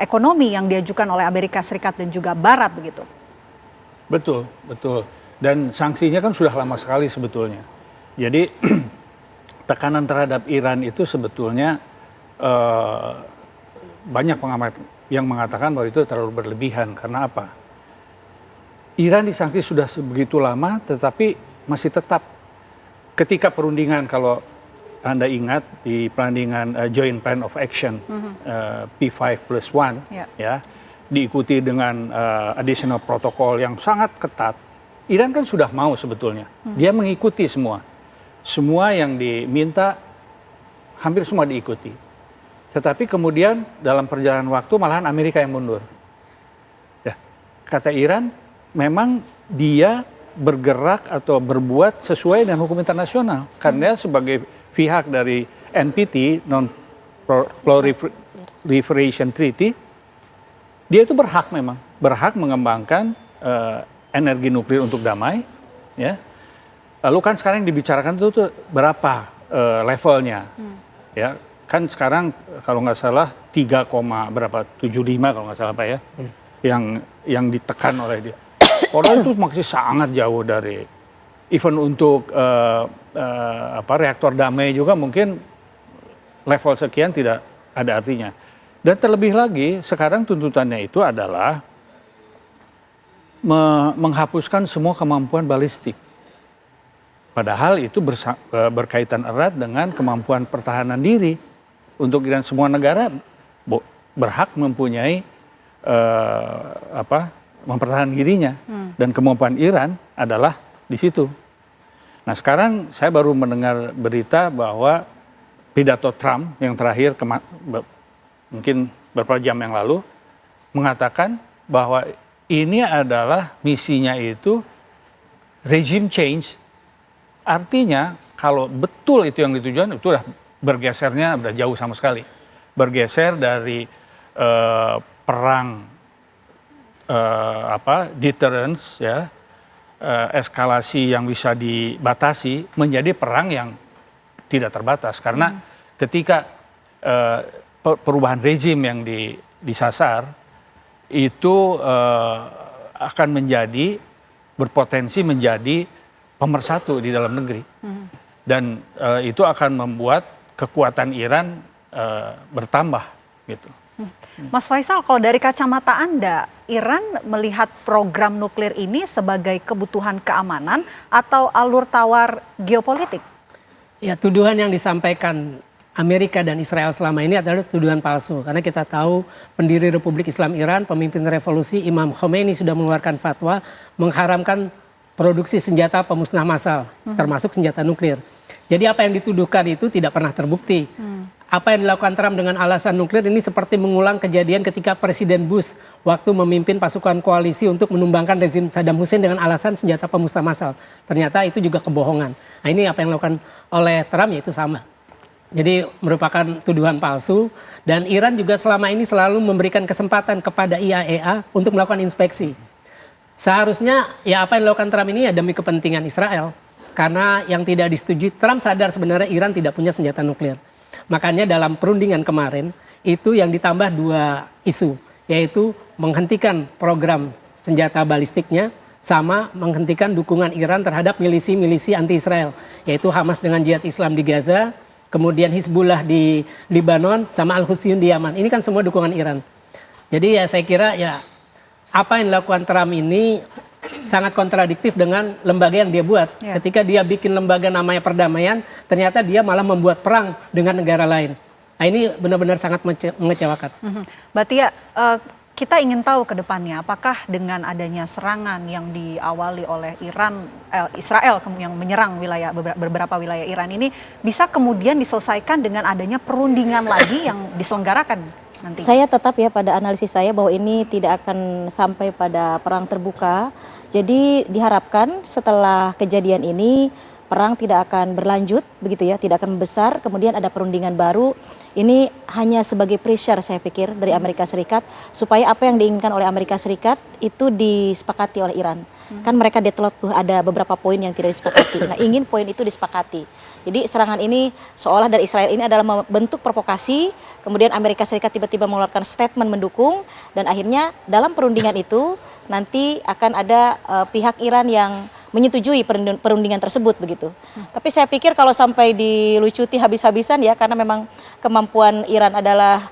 ekonomi yang diajukan oleh Amerika Serikat dan juga Barat begitu? Betul, betul. Dan sanksinya kan sudah lama sekali sebetulnya. Jadi tekanan terhadap Iran itu sebetulnya banyak pengamat yang mengatakan bahwa itu terlalu berlebihan. Karena apa? Iran disanksi sudah begitu lama, tetapi masih tetap ketika perundingan, kalau Anda ingat di perundingan Joint Plan of Action P5+1 ya, diikuti dengan additional protokol yang sangat ketat. Iran kan sudah mau sebetulnya, dia mengikuti semua yang diminta, hampir semua diikuti. Tetapi kemudian dalam perjalanan waktu malahan Amerika yang mundur. Ya, kata Iran, memang dia bergerak atau berbuat sesuai dengan hukum internasional. Karena sebagai pihak dari NPT, Non-Proliferation Treaty, dia itu berhak mengembangkan energi nuklir untuk damai. Ya. Lalu kan sekarang yang dibicarakan itu berapa levelnya. Ya, kan sekarang kalau nggak salah 3,75 kalau nggak salah Pak ya, yang ditekan oleh dia. Orang itu masih sangat jauh dari even untuk reaktor damai juga mungkin level sekian tidak ada artinya. Dan terlebih lagi sekarang tuntutannya itu adalah menghapuskan semua kemampuan balistik. Padahal itu berkaitan erat dengan kemampuan pertahanan diri. Untuk Iran, semua negara berhak mempunyai mempertahankan dirinya. Dan kemampuan Iran adalah di situ. Nah sekarang saya baru mendengar berita bahwa pidato Trump yang terakhir mungkin beberapa jam yang lalu mengatakan bahwa ini adalah misinya itu regime change. Artinya kalau betul itu yang ditujukan, itu udah bergesernya udah jauh sama sekali. Bergeser dari perang deterrence ya, eskalasi yang bisa dibatasi menjadi perang yang tidak terbatas. Karena ketika perubahan rezim yang disasar itu akan berpotensi menjadi pemersatu di dalam negeri. Dan itu akan membuat kekuatan Iran bertambah gitu. Mas Faisal, kalau dari kacamata Anda, Iran melihat program nuklir ini sebagai kebutuhan keamanan atau alur tawar geopolitik? Ya, tuduhan yang disampaikan Amerika dan Israel selama ini adalah tuduhan palsu. Karena kita tahu pendiri Republik Islam Iran, pemimpin revolusi Imam Khomeini sudah mengeluarkan fatwa mengharamkan produksi senjata pemusnah massal, termasuk senjata nuklir. Jadi apa yang dituduhkan itu tidak pernah terbukti. Apa yang dilakukan Trump dengan alasan nuklir ini seperti mengulang kejadian ketika Presiden Bush waktu memimpin pasukan koalisi untuk menumbangkan rezim Saddam Hussein dengan alasan senjata pemusnah massal. Ternyata itu juga kebohongan. Nah ini apa yang dilakukan oleh Trump yaitu sama. Jadi merupakan tuduhan palsu dan Iran juga selama ini selalu memberikan kesempatan kepada IAEA untuk melakukan inspeksi. Seharusnya ya apa yang dilakukan Trump ini ya demi kepentingan Israel. Karena yang tidak disetujui, Trump sadar sebenarnya Iran tidak punya senjata nuklir. Makanya dalam perundingan kemarin itu yang ditambah 2 isu, yaitu menghentikan program senjata balistiknya sama menghentikan dukungan Iran terhadap milisi-milisi anti-Israel, yaitu Hamas dengan Jihad Islam di Gaza, kemudian Hizbullah di Lebanon, sama Al-Hutsyun di Yaman. Ini kan semua dukungan Iran. Jadi ya saya kira ya apa yang dilakukan Trump ini sangat kontradiktif dengan lembaga yang dia buat. Ketika dia bikin lembaga namanya perdamaian, ternyata dia malah membuat perang dengan negara lain. Nah, ini benar-benar sangat mengecewakan. Mbak Tia, kita ingin tahu ke depannya apakah dengan adanya serangan yang diawali oleh Israel yang menyerang beberapa wilayah Iran ini bisa kemudian diselesaikan dengan adanya perundingan lagi yang diselenggarakan nanti? Saya tetap ya pada analisis saya bahwa ini tidak akan sampai pada perang terbuka. Jadi diharapkan setelah kejadian ini perang tidak akan berlanjut begitu ya, tidak akan membesar, kemudian ada perundingan baru. Ini hanya sebagai pressure saya pikir dari Amerika Serikat supaya apa yang diinginkan oleh Amerika Serikat itu disepakati oleh Iran. Kan mereka deadlock tuh ada beberapa poin yang tidak disepakati. Nah, ingin poin itu disepakati. Jadi serangan ini seolah dari Israel ini adalah bentuk provokasi, kemudian Amerika Serikat tiba-tiba mengeluarkan statement mendukung dan akhirnya dalam perundingan itu nanti akan ada pihak Iran yang menyetujui perundingan tersebut begitu. Tapi saya pikir kalau sampai dilucuti habis-habisan ya karena memang kemampuan Iran adalah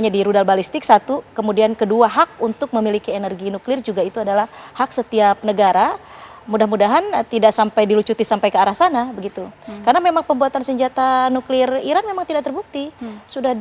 di rudal balistik satu, kemudian kedua hak untuk memiliki energi nuklir juga itu adalah hak setiap negara. Mudah-mudahan tidak sampai dilucuti sampai ke arah sana begitu. Karena memang pembuatan senjata nuklir Iran memang tidak terbukti. Sudah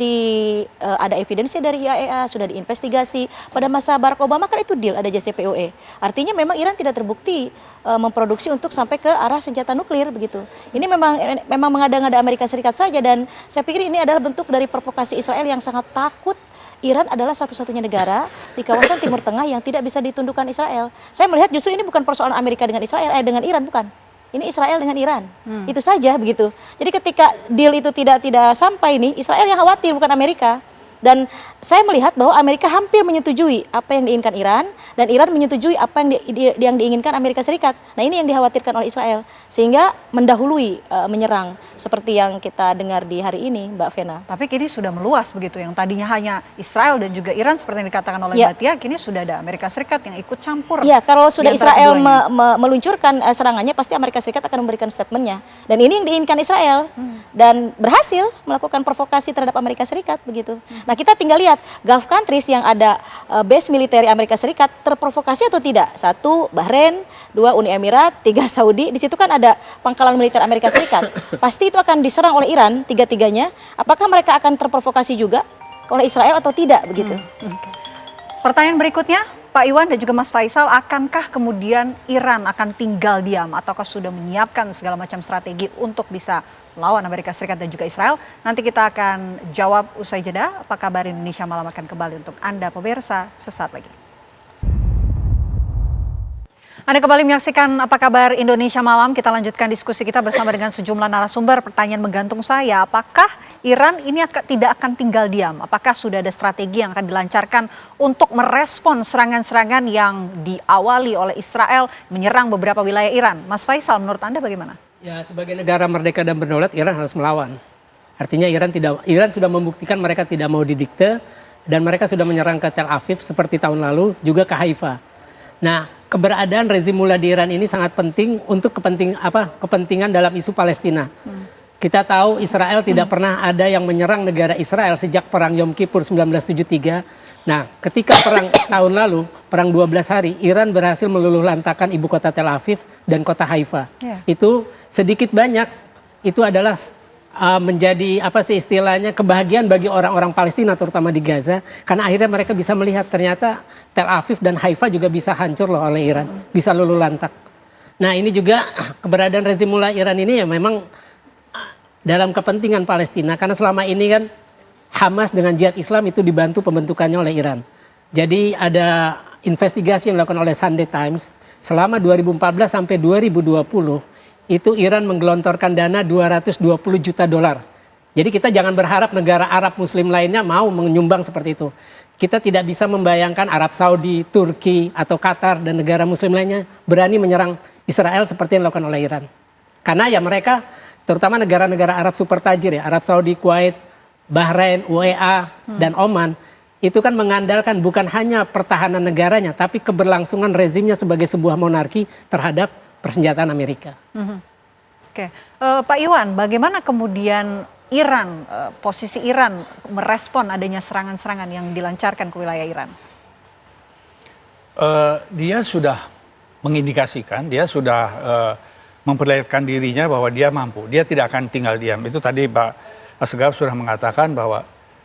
ada evidensi dari IAEA, sudah diinvestigasi. Pada masa Barack Obama kan itu deal ada JCPOA. Artinya memang Iran tidak terbukti memproduksi untuk sampai ke arah senjata nuklir begitu. Ini memang mengada-ngada Amerika Serikat saja dan saya pikir ini adalah bentuk dari provokasi Israel yang sangat takut. Iran adalah satu-satunya negara di kawasan Timur Tengah yang tidak bisa ditundukkan Israel. Saya melihat justru ini bukan persoalan Amerika dengan Israel, dengan Iran bukan. Ini Israel dengan Iran. Itu saja begitu. Jadi ketika deal itu tidak sampai nih, Israel yang khawatir bukan Amerika. Dan saya melihat bahwa Amerika hampir menyetujui apa yang diinginkan Iran dan Iran menyetujui apa yang diinginkan Amerika Serikat. Nah ini yang dikhawatirkan oleh Israel sehingga mendahului menyerang seperti yang kita dengar di hari ini, Mbak Vena. Tapi kini sudah meluas begitu, yang tadinya hanya Israel dan juga Iran seperti yang dikatakan oleh Mbak Tia, kini sudah ada Amerika Serikat yang ikut campur. Ya, kalau sudah Israel meluncurkan serangannya pasti Amerika Serikat akan memberikan statementnya. Dan ini yang diinginkan Israel dan berhasil melakukan provokasi terhadap Amerika Serikat begitu. Nah kita tinggal lihat Gulf countries yang ada base militer Amerika Serikat terprovokasi atau tidak. 1 Bahrain, 2 Uni Emirat, 3 Saudi. Di situ kan ada pangkalan militer Amerika Serikat. Pasti itu akan diserang oleh Iran tiga-tiganya. Apakah mereka akan terprovokasi juga oleh Israel atau tidak begitu? Pertanyaan berikutnya, Pak Iwan dan juga Mas Faisal, akankah kemudian Iran akan tinggal diam ataukah sudah menyiapkan segala macam strategi untuk bisa melawan Amerika Serikat dan juga Israel? Nanti kita akan jawab usai jeda. Apa kabar Indonesia Malam akan kembali untuk Anda pemirsa sesaat lagi. Anda kembali menyaksikan Apa Kabar Indonesia Malam. Kita lanjutkan diskusi kita bersama dengan sejumlah narasumber. Pertanyaan menggantung saya, apakah Iran ini tidak akan tinggal diam? Apakah sudah ada strategi yang akan dilancarkan untuk merespon serangan-serangan yang diawali oleh Israel menyerang beberapa wilayah Iran? Mas Faisal, menurut Anda bagaimana? Ya, sebagai negara merdeka dan berdaulat, Iran harus melawan. Artinya Iran sudah membuktikan mereka tidak mau didikte dan mereka sudah menyerang ke Tel Aviv seperti tahun lalu, juga ke Haifa. Nah, keberadaan rezim Mullah di Iran ini sangat penting untuk kepentingan dalam isu Palestina. Kita tahu Israel tidak pernah ada yang menyerang negara Israel sejak perang Yom Kippur 1973. Nah, ketika perang tahun lalu, perang 12 hari, Iran berhasil meluluhlantakkan ibu kota Tel Aviv dan kota Haifa. Itu sedikit banyak itu adalah menjadi istilahnya kebahagiaan bagi orang-orang Palestina terutama di Gaza karena akhirnya mereka bisa melihat ternyata Tel Aviv dan Haifa juga bisa hancur loh oleh Iran, bisa luluh lantak. Nah ini juga keberadaan rezim mulai Iran ini ya memang dalam kepentingan Palestina. Karena selama ini kan Hamas dengan Jihad Islam itu dibantu pembentukannya oleh Iran. Jadi ada investigasi yang dilakukan oleh Sunday Times. Selama 2014 sampai 2020 itu Iran menggelontorkan dana 220 juta dolar. Jadi kita jangan berharap negara Arab Muslim lainnya mau menyumbang seperti itu. Kita tidak bisa membayangkan Arab Saudi, Turki, atau Qatar dan negara Muslim lainnya berani menyerang Israel seperti yang dilakukan oleh Iran. Karena ya mereka, terutama negara-negara Arab super tajir ya, Arab Saudi, Kuwait, Bahrain, UEA, dan Oman, itu kan mengandalkan bukan hanya pertahanan negaranya, tapi keberlangsungan rezimnya sebagai sebuah monarki terhadap persenjataan Amerika. Oke, Pak Iwan, bagaimana kemudian Iran, posisi Iran merespon adanya serangan-serangan yang dilancarkan ke wilayah Iran? Dia sudah mengindikasikan, dia sudah memperlihatkan dirinya bahwa dia mampu. Dia tidak akan tinggal diam. Itu tadi Pak Asgaf sudah mengatakan bahwa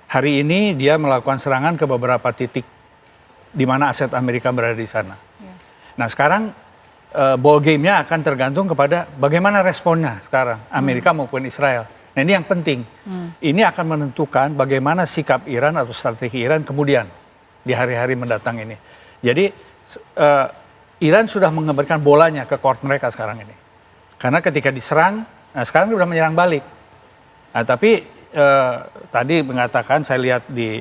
hari ini dia melakukan serangan ke beberapa titik di mana aset Amerika berada di sana. Nah sekarang ball game-nya akan tergantung kepada bagaimana responnya sekarang Amerika maupun Israel. Nah ini yang penting. Ini akan menentukan bagaimana sikap Iran atau strategi Iran kemudian di hari-hari mendatang ini. Jadi Iran sudah mengembalikan bolanya ke court mereka sekarang ini. Karena ketika diserang, nah sekarang sudah menyerang balik. Nah tapi tadi mengatakan, saya lihat di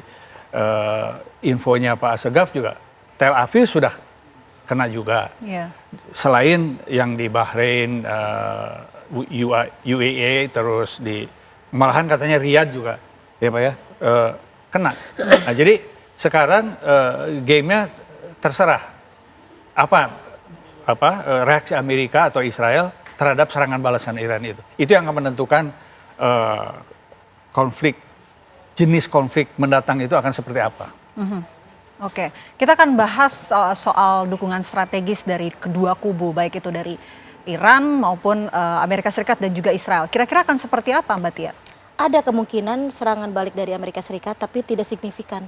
infonya Pak Asgaf juga, Tel Aviv sudah kena juga. Selain yang di Bahrain, UAE, terus di malahan katanya Riyadh juga, ya Pak ya, kena. Nah, jadi sekarang game-nya terserah apa reaksi Amerika atau Israel terhadap serangan balasan Iran itu. Itu yang akan menentukan jenis konflik mendatang itu akan seperti apa. Oke, kita akan bahas soal dukungan strategis dari kedua kubu, baik itu dari Iran maupun Amerika Serikat dan juga Israel. Kira-kira akan seperti apa Mbak Tia? Ada kemungkinan serangan balik dari Amerika Serikat tapi tidak signifikan.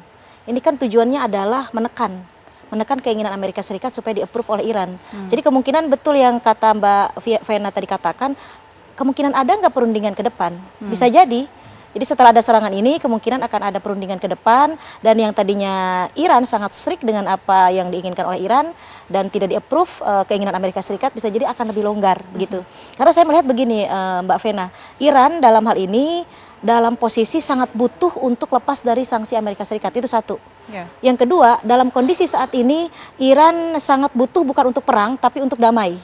Ini kan tujuannya adalah menekan keinginan Amerika Serikat supaya di-approve oleh Iran. Jadi kemungkinan betul yang kata Mbak Vena tadi katakan, kemungkinan ada nggak perundingan ke depan? Bisa jadi. Jadi setelah ada serangan ini kemungkinan akan ada perundingan ke depan, dan yang tadinya Iran sangat strict dengan apa yang diinginkan oleh Iran dan tidak di-approve keinginan Amerika Serikat bisa jadi akan lebih longgar begitu. Karena saya melihat begini Mbak Vena, Iran dalam hal ini dalam posisi sangat butuh untuk lepas dari sanksi Amerika Serikat, itu satu. Yang kedua, dalam kondisi saat ini Iran sangat butuh bukan untuk perang tapi untuk damai.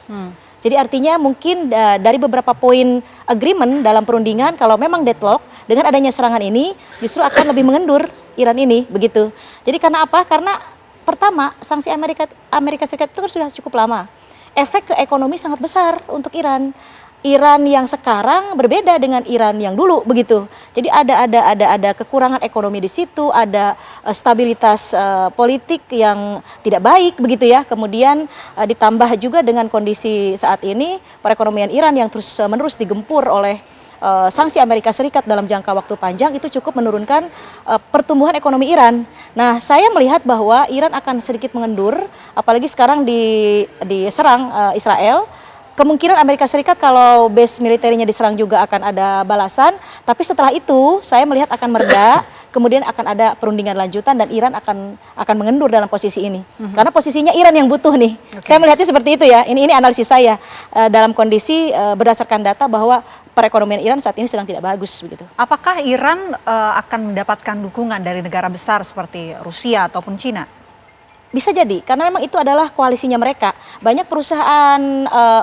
Jadi artinya mungkin dari beberapa poin agreement dalam perundingan, kalau memang deadlock, dengan adanya serangan ini justru akan lebih mengendur Iran ini begitu. Jadi karena apa? Karena pertama, sanksi Amerika Serikat itu sudah cukup lama. Efek ke ekonomi sangat besar untuk Iran. Iran yang sekarang berbeda dengan Iran yang dulu begitu. Jadi ada kekurangan ekonomi di situ, ada stabilitas politik yang tidak baik begitu ya. Kemudian ditambah juga dengan kondisi saat ini perekonomian Iran yang terus-menerus digempur oleh sanksi Amerika Serikat dalam jangka waktu panjang, itu cukup menurunkan pertumbuhan ekonomi Iran. Nah, saya melihat bahwa Iran akan sedikit mengendur, apalagi sekarang diserang Israel. Kemungkinan Amerika Serikat kalau base militernya diserang juga akan ada balasan, tapi setelah itu saya melihat akan mereda, kemudian akan ada perundingan lanjutan dan Iran akan mengendur dalam posisi ini. Karena posisinya Iran yang butuh nih. Saya melihatnya seperti itu ya. Ini analisis saya dalam kondisi berdasarkan data bahwa perekonomian Iran saat ini sedang tidak bagus begitu. Apakah Iran akan mendapatkan dukungan dari negara besar seperti Rusia ataupun Cina? Bisa jadi, karena memang itu adalah koalisinya mereka. Banyak perusahaan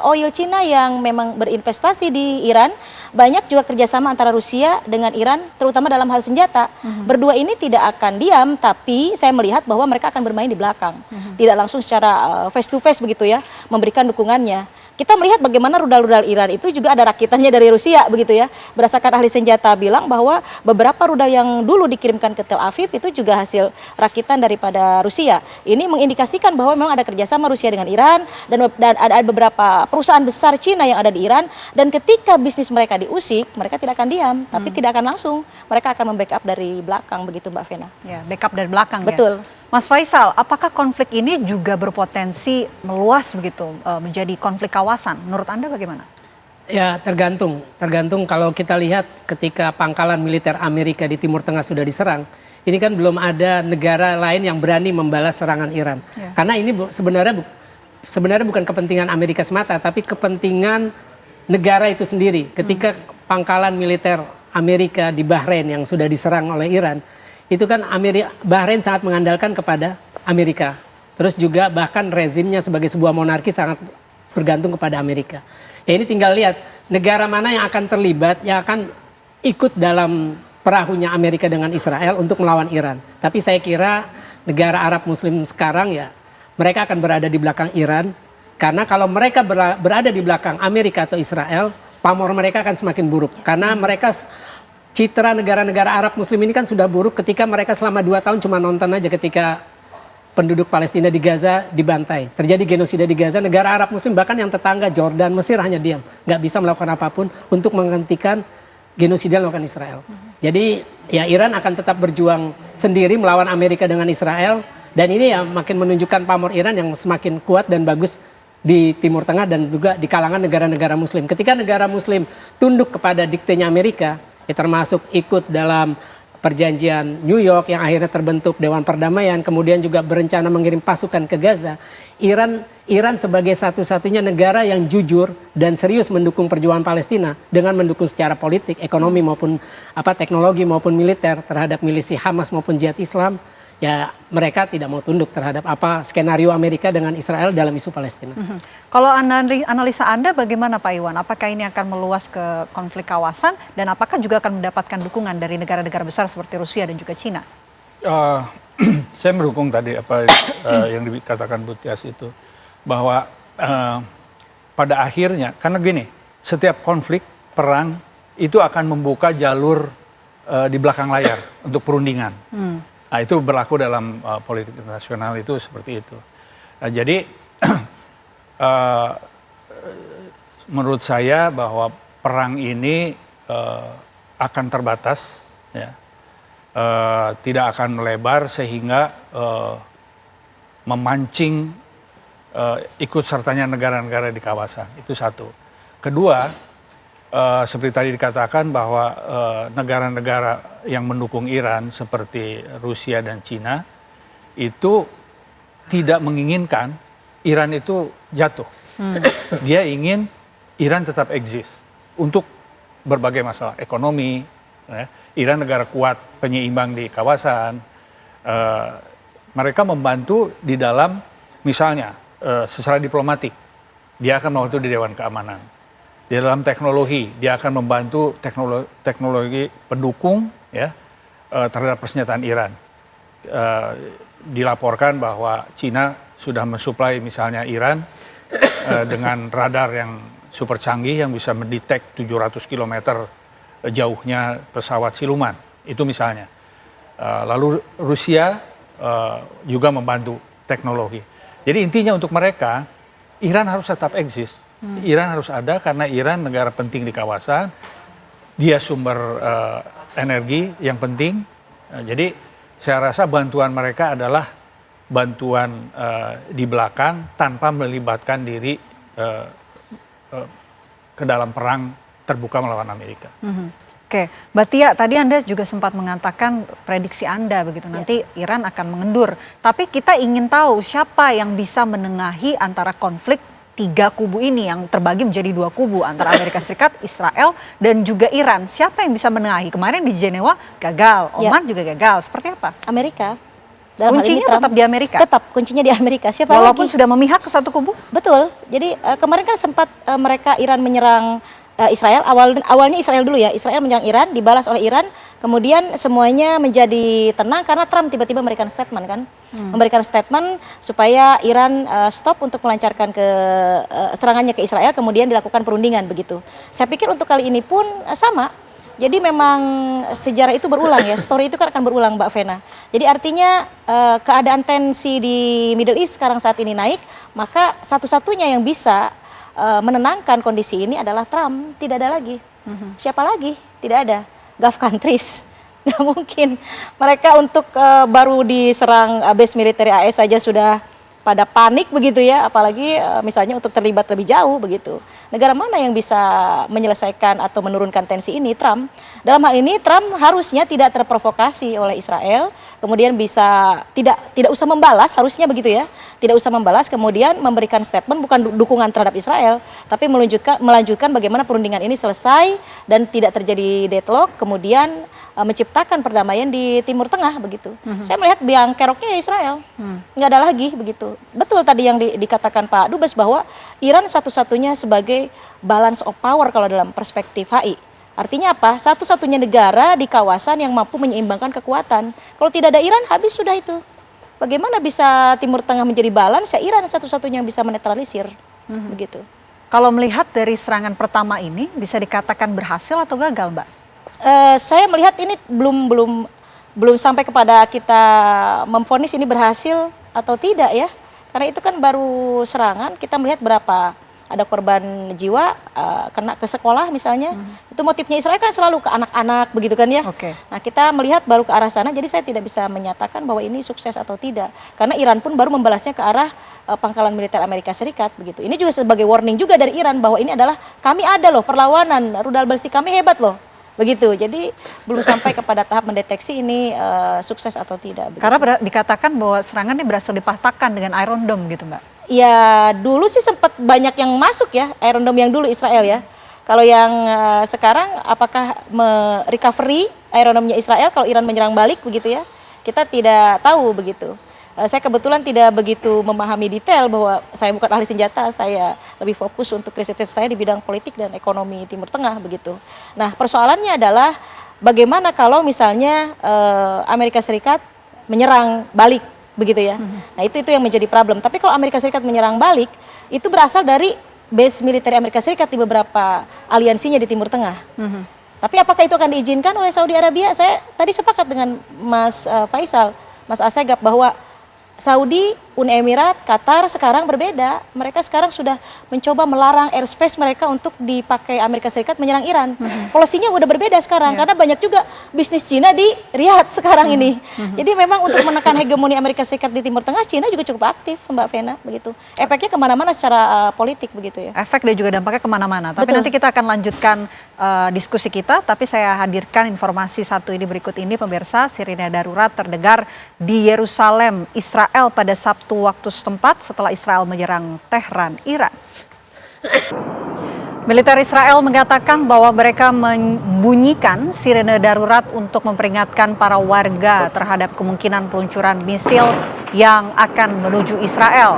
oil Cina yang memang berinvestasi di Iran, banyak juga kerjasama antara Rusia dengan Iran, terutama dalam hal senjata. Berdua ini tidak akan diam, tapi saya melihat bahwa mereka akan bermain di belakang. Tidak langsung secara face to face begitu ya, memberikan dukungannya. Kita melihat bagaimana rudal-rudal Iran itu juga ada rakitannya dari Rusia begitu ya. Berdasarkan ahli senjata bilang bahwa beberapa rudal yang dulu dikirimkan ke Tel Aviv itu juga hasil rakitan daripada Rusia. Ini mengindikasikan bahwa memang ada kerjasama Rusia dengan Iran dan ada beberapa perusahaan besar Cina yang ada di Iran, dan ketika bisnis mereka diusik, mereka tidak akan diam, tapi tidak akan langsung. Mereka akan membackup dari belakang begitu Mbak Vena. Ya, backup dari belakang. Betul. Ya. Mas Faisal, apakah konflik ini juga berpotensi meluas begitu menjadi konflik kawasan? Menurut Anda bagaimana? Ya tergantung kalau kita lihat ketika pangkalan militer Amerika di Timur Tengah sudah diserang, ini kan belum ada negara lain yang berani membalas serangan Iran. Karena ini sebenarnya bukan kepentingan Amerika semata, tapi kepentingan negara itu sendiri. Ketika pangkalan militer Amerika di Bahrain yang sudah diserang oleh Iran, itu kan Bahrain sangat mengandalkan kepada Amerika. Terus juga bahkan rezimnya sebagai sebuah monarki sangat bergantung kepada Amerika. Ya ini tinggal lihat negara mana yang akan terlibat, yang akan ikut dalam perahunya Amerika dengan Israel untuk melawan Iran. Tapi saya kira negara Arab Muslim sekarang ya mereka akan berada di belakang Iran. Karena kalau mereka berada di belakang Amerika atau Israel, pamor mereka akan semakin buruk. Karena mereka citra negara-negara Arab Muslim ini kan sudah buruk ketika mereka selama 2 tahun cuma nonton aja ketika penduduk Palestina di Gaza dibantai. Terjadi genosida di Gaza, negara Arab Muslim bahkan yang tetangga Jordan, Mesir hanya diam. Nggak bisa melakukan apapun untuk menghentikan genosida yang dilakukan Israel. Jadi ya Iran akan tetap berjuang sendiri melawan Amerika dengan Israel. Dan ini ya makin menunjukkan pamor Iran yang semakin kuat dan bagus di Timur Tengah dan juga di kalangan negara-negara Muslim. Ketika negara Muslim tunduk kepada diktenya Amerika, ya termasuk ikut dalam perjanjian New York yang akhirnya terbentuk Dewan Perdamaian, kemudian juga berencana mengirim pasukan ke Gaza. Iran sebagai satu-satunya negara yang jujur dan serius mendukung perjuangan Palestina dengan mendukung secara politik, ekonomi maupun teknologi maupun militer terhadap milisi Hamas maupun Jihad Islam. Ya mereka tidak mau tunduk terhadap skenario Amerika dengan Israel dalam isu Palestina. Kalau analisa Anda bagaimana Pak Iwan? Apakah ini akan meluas ke konflik kawasan dan apakah juga akan mendapatkan dukungan dari negara-negara besar seperti Rusia dan juga Cina? Saya mendukung tadi apa yang dikatakan Bu Tias itu, bahwa pada akhirnya, karena gini, setiap konflik, perang itu akan membuka jalur di belakang layar untuk perundingan. Nah, itu berlaku dalam politik internasional itu seperti itu. Jadi menurut saya bahwa perang ini akan terbatas, ya, tidak akan melebar sehingga memancing ikut sertanya negara-negara di kawasan. Itu satu. Kedua, seperti tadi dikatakan bahwa negara-negara yang mendukung Iran seperti Rusia dan Cina itu tidak menginginkan Iran itu jatuh. Dia ingin Iran tetap eksis untuk berbagai masalah ekonomi. Ya. Iran negara kuat, penyeimbang di kawasan. Mereka membantu di dalam misalnya secara diplomatik. Dia akan membantu di Dewan Keamanan. Di dalam teknologi, dia akan membantu teknologi pendukung ya, terhadap persenjataan Iran. Dilaporkan bahwa Cina sudah mensuplai misalnya Iran dengan radar yang super canggih yang bisa mendetek 700 km jauhnya pesawat siluman. Itu misalnya. Lalu Rusia juga membantu teknologi. Jadi intinya untuk mereka, Iran harus tetap eksis. Iran harus ada karena Iran negara penting di kawasan, dia sumber energi yang penting. Jadi saya rasa bantuan mereka adalah bantuan di belakang tanpa melibatkan diri ke dalam perang terbuka melawan Amerika. Oke, Mbak Tia, tadi Anda juga sempat mengatakan prediksi Anda begitu, nanti Iran akan mengendur. Tapi kita ingin tahu siapa yang bisa menengahi antara konflik 3 kubu ini yang terbagi menjadi 2 kubu antara Amerika Serikat, Israel, dan juga Iran. Siapa yang bisa menengahi? Kemarin di Jenewa gagal, Oman juga gagal. Seperti apa? Amerika. Dalam kuncinya tetap di Amerika? Tetap, kuncinya di Amerika. Siapa walaupun lagi? Sudah memihak ke satu kubu? Betul. Jadi kemarin kan sempat mereka Iran menyerang Israel. Awalnya Israel dulu ya. Israel menyerang Iran, dibalas oleh Iran. Kemudian semuanya menjadi tenang karena Trump tiba-tiba memberikan statement kan. Memberikan statement supaya Iran stop untuk melancarkan serangannya ke Israel, kemudian dilakukan perundingan begitu. Saya pikir untuk kali ini pun sama. Jadi memang sejarah itu berulang ya, story itu kan akan berulang Mbak Vena. Jadi artinya keadaan tensi di Middle East sekarang saat ini naik, maka satu-satunya yang bisa menenangkan kondisi ini adalah Trump, tidak ada lagi. Siapa lagi? Tidak ada. Gulf countries Nggak mungkin. Mereka untuk baru diserang base militer AS saja sudah pada panik begitu ya, apalagi misalnya untuk terlibat lebih jauh begitu. Negara mana yang bisa menyelesaikan atau menurunkan tensi ini? Trump. Dalam hal ini Trump harusnya tidak terprovokasi oleh Israel, kemudian bisa tidak usah membalas, harusnya begitu ya. Tidak usah membalas, kemudian memberikan statement bukan dukungan terhadap Israel, tapi melanjutkan bagaimana perundingan ini selesai dan tidak terjadi deadlock, kemudian menciptakan perdamaian di Timur Tengah begitu. Saya melihat biang keroknya Israel, nggak ada lagi begitu. Betul tadi yang dikatakan Pak Dubes bahwa Iran satu-satunya sebagai balance of power kalau dalam perspektif HI. Artinya apa? Satu-satunya negara di kawasan yang mampu menyeimbangkan kekuatan. Kalau tidak ada Iran, habis sudah itu. Bagaimana bisa Timur Tengah menjadi balance? Ya Iran satu-satunya yang bisa menetralisir, begitu. Kalau melihat dari serangan pertama ini, bisa dikatakan berhasil atau gagal, Mbak? Saya melihat ini belum sampai kepada kita memvonis ini berhasil atau tidak ya, karena itu kan baru serangan. Kita melihat berapa ada korban jiwa kena ke sekolah misalnya, itu motifnya Israel kan selalu ke anak-anak begitu kan ya. Nah kita melihat baru ke arah sana, jadi saya tidak bisa menyatakan bahwa ini sukses atau tidak, karena Iran pun baru membalasnya ke arah pangkalan militer Amerika Serikat begitu. Ini juga sebagai warning juga dari Iran bahwa ini adalah kami ada loh perlawanan, rudal balistik kami hebat loh. Begitu, jadi belum sampai kepada tahap mendeteksi ini sukses atau tidak. Begitu. Karena dikatakan bahwa serangan ini berhasil dipatahkan dengan Iron Dome gitu Mbak. Ya dulu sih sempat banyak yang masuk ya, Iron Dome yang dulu Israel ya. Kalau yang sekarang apakah recovery Iron Dome-nya Israel kalau Iran menyerang balik begitu ya, kita tidak tahu begitu. Saya kebetulan tidak begitu memahami detail bahwa saya bukan ahli senjata, saya lebih fokus untuk riset saya di bidang politik dan ekonomi Timur Tengah begitu. Nah persoalannya adalah bagaimana kalau misalnya Amerika Serikat menyerang balik begitu ya. Nah itu yang menjadi problem. Tapi kalau Amerika Serikat menyerang balik itu berasal dari base militer Amerika Serikat di beberapa aliansinya di Timur Tengah. Tapi apakah itu akan diizinkan oleh Saudi Arabia? Saya tadi sepakat dengan Mas Faisal, Mas Asegaf bahwa Saudi, Uni Emirat, Qatar sekarang berbeda. Mereka sekarang sudah mencoba melarang airspace mereka untuk dipakai Amerika Serikat menyerang Iran. Polisinya udah berbeda sekarang karena banyak juga bisnis Cina di Riyadh sekarang ini. Jadi memang untuk menekan hegemoni Amerika Serikat di Timur Tengah, Cina juga cukup aktif, Mbak Vena, begitu. Efeknya kemana-mana secara politik begitu ya. Efek dan juga dampaknya kemana-mana. Tapi nanti kita akan lanjutkan diskusi kita. Tapi saya hadirkan informasi satu ini berikut ini, pemirsa. Sirine darurat terdengar di Yerusalem, Israel pada Sabtu waktu setempat setelah Israel menyerang Tehran, Iran. Militer Israel mengatakan bahwa mereka membunyikan sirene darurat untuk memperingatkan para warga terhadap kemungkinan peluncuran misil yang akan menuju Israel.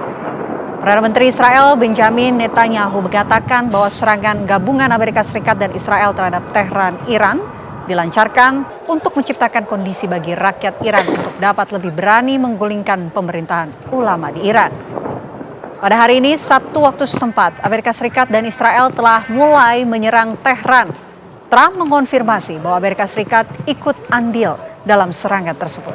Perdana Menteri Israel Benjamin Netanyahu mengatakan bahwa serangan gabungan Amerika Serikat dan Israel terhadap Tehran, Iran dilancarkan untuk menciptakan kondisi bagi rakyat Iran untuk dapat lebih berani menggulingkan pemerintahan ulama di Iran. Pada hari ini, Sabtu waktu setempat, Amerika Serikat dan Israel telah mulai menyerang Tehran. Trump mengonfirmasi bahwa Amerika Serikat ikut andil dalam serangan tersebut.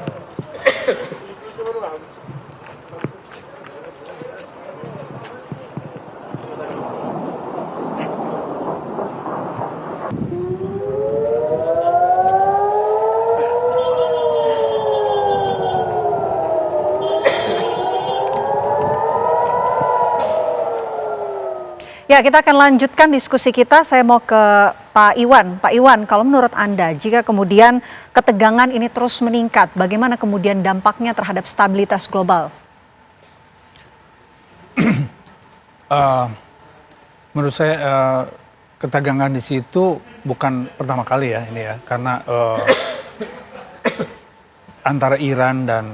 Ya, kita akan lanjutkan diskusi kita. Saya mau ke Pak Iwan. Pak Iwan, kalau menurut Anda, jika kemudian ketegangan ini terus meningkat, bagaimana kemudian dampaknya terhadap stabilitas global? Menurut saya ketegangan di situ bukan pertama kali ya ini ya, karena antara Iran dan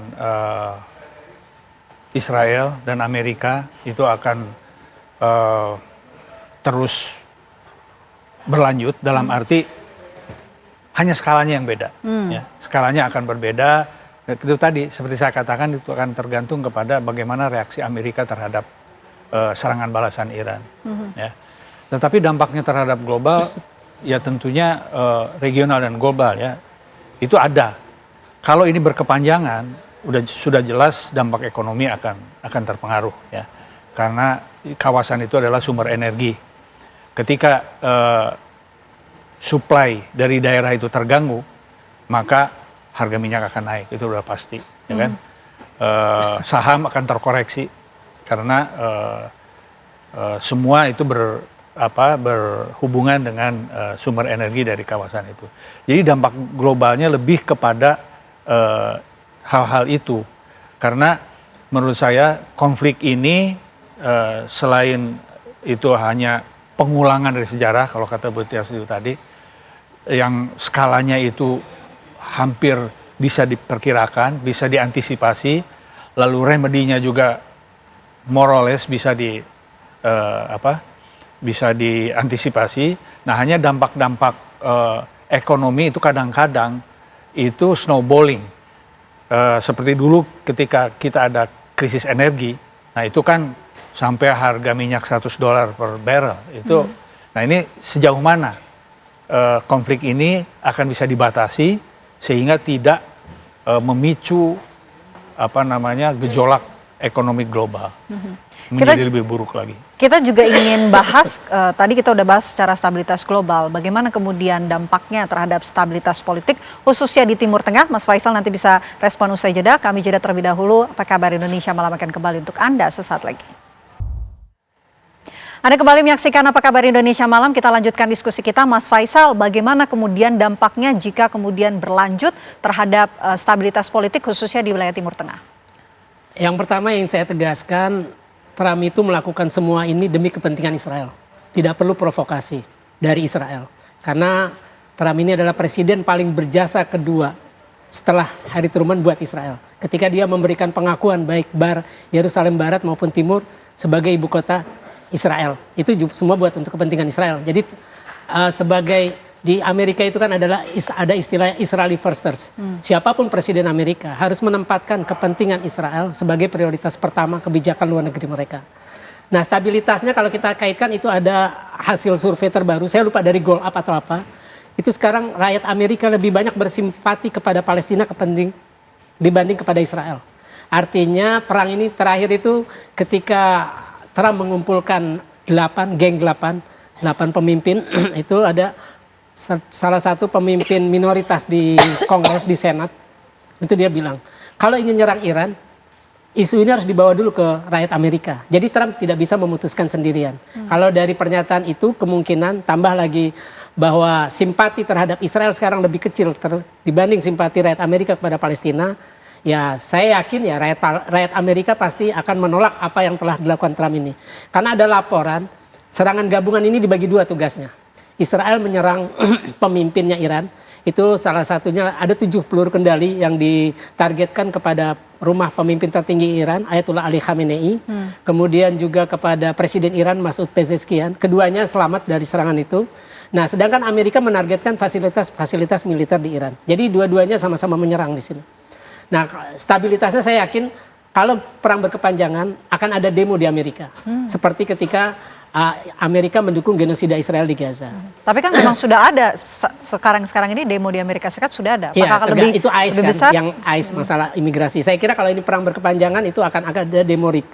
Israel dan Amerika itu akan terus berlanjut dalam arti hanya skalanya yang beda, ya. Skalanya akan berbeda. Itu tadi seperti saya katakan itu akan tergantung kepada bagaimana reaksi Amerika terhadap serangan balasan Iran. Ya. Tetapi dampaknya terhadap global ya tentunya regional dan global ya itu ada. Kalau ini berkepanjangan sudah jelas dampak ekonomi akan terpengaruh ya karena kawasan itu adalah sumber energi. Ketika supply dari daerah itu terganggu, maka harga minyak akan naik, itu udah pasti, ya kan? Saham akan terkoreksi karena semua itu berhubungan dengan sumber energi dari kawasan itu. Jadi dampak globalnya lebih kepada hal-hal itu, karena menurut saya konflik ini selain itu hanya pengulangan dari sejarah, kalau kata Bu Tias itu tadi, yang skalanya itu hampir bisa diperkirakan, bisa diantisipasi, lalu remedinya juga more or less bisa bisa diantisipasi. Nah, hanya dampak-dampak ekonomi itu kadang-kadang itu snowballing. Seperti dulu ketika kita ada krisis energi, nah itu kan sampai harga minyak $100 per barrel itu. Nah, ini sejauh mana konflik ini akan bisa dibatasi sehingga tidak memicu gejolak ekonomi global menjadi lebih buruk lagi. Kita juga ingin bahas, tadi kita udah bahas secara stabilitas global, bagaimana kemudian dampaknya terhadap stabilitas politik, khususnya di Timur Tengah. Mas Faisal nanti bisa respon usai jeda, kami jeda terlebih dahulu. Apa kabar Indonesia Malam akan kembali untuk Anda sesaat lagi. Anda kembali menyaksikan Apa Kabar Indonesia Malam, kita lanjutkan diskusi kita. Mas Faisal, bagaimana kemudian dampaknya jika kemudian berlanjut terhadap stabilitas politik khususnya di wilayah Timur Tengah? Yang pertama yang saya tegaskan, Trump itu melakukan semua ini demi kepentingan Israel. Tidak perlu provokasi dari Israel. Karena Trump ini adalah presiden paling berjasa kedua setelah Harry Truman buat Israel. Ketika dia memberikan pengakuan baik Yerusalem Barat maupun Timur sebagai ibu kota Israel. Itu semua buat untuk kepentingan Israel. Jadi sebagai di Amerika itu kan ada istilah Israeli firsters. Siapapun presiden Amerika harus menempatkan kepentingan Israel sebagai prioritas pertama kebijakan luar negeri mereka. Nah, stabilitasnya kalau kita kaitkan itu ada hasil survei terbaru. Saya lupa dari Gold Up atau apa. Itu sekarang rakyat Amerika lebih banyak bersimpati kepada Palestina dibanding kepada Israel. Artinya perang ini terakhir itu ketika Trump mengumpulkan 8 pemimpin itu ada salah satu pemimpin minoritas di Kongres, di Senat, itu dia bilang, kalau ingin nyerang Iran, isu ini harus dibawa dulu ke rakyat Amerika. Jadi Trump tidak bisa memutuskan sendirian. Kalau dari pernyataan itu kemungkinan tambah lagi bahwa simpati terhadap Israel sekarang lebih kecil dibanding simpati rakyat Amerika kepada Palestina. Ya, saya yakin ya rakyat Amerika pasti akan menolak apa yang telah dilakukan Trump ini. Karena ada laporan serangan gabungan ini dibagi dua tugasnya. Israel menyerang pemimpinnya Iran, itu salah satunya ada 7 peluru kendali yang ditargetkan kepada rumah pemimpin tertinggi Iran, Ayatollah Ali Khamenei, kemudian juga kepada Presiden Iran Masoud Pezeshkian. Keduanya selamat dari serangan itu. Nah, sedangkan Amerika menargetkan fasilitas militer di Iran. Jadi dua-duanya sama-sama menyerang di sini. Nah, stabilitasnya saya yakin kalau perang berkepanjangan akan ada demo di Amerika. Seperti ketika Amerika mendukung genosida Israel di Gaza. Tapi kan memang sudah ada sekarang ini demo di Amerika Serikat sudah ada. Apakah akan lebih besar? Yang ICE masalah imigrasi. Saya kira kalau ini perang berkepanjangan itu akan ada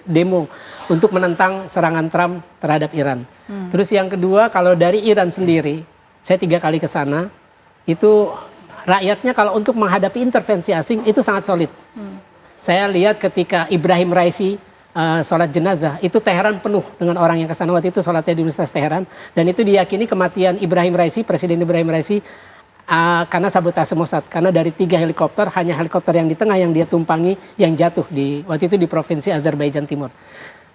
demo untuk menentang serangan Trump terhadap Iran. Terus yang kedua, kalau dari Iran sendiri, saya 3 kali ke sana, itu rakyatnya kalau untuk menghadapi intervensi asing itu sangat solid. Saya lihat ketika Ibrahim Raisi sholat jenazah, itu Teheran penuh dengan orang yang kesana. Waktu itu sholatnya di Universitas Teheran, dan itu diyakini kematian Ibrahim Raisi, Presiden Ibrahim Raisi, karena sabotase Mossad. Karena dari 3 helikopter, hanya helikopter yang di tengah yang dia tumpangi yang jatuh waktu itu di provinsi Azerbaijan Timur.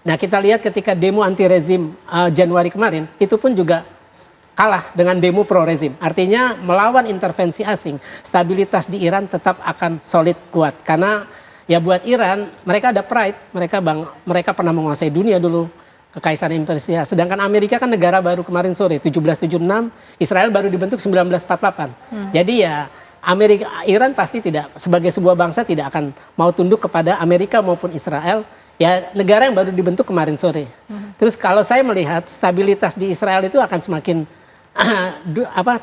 Nah, kita lihat ketika demo anti rezim Januari kemarin, itu pun juga kalah dengan demo pro rezim. Artinya melawan intervensi asing, stabilitas di Iran tetap akan solid kuat. Karena ya buat Iran, mereka ada pride, mereka pernah menguasai dunia dulu, Kekaisaran Persia. Sedangkan Amerika kan negara baru kemarin sore, 1776, Israel baru dibentuk 1948. Jadi ya Iran pasti tidak, sebagai sebuah bangsa tidak akan mau tunduk kepada Amerika maupun Israel, ya negara yang baru dibentuk kemarin sore. Terus kalau saya melihat stabilitas di Israel itu akan semakin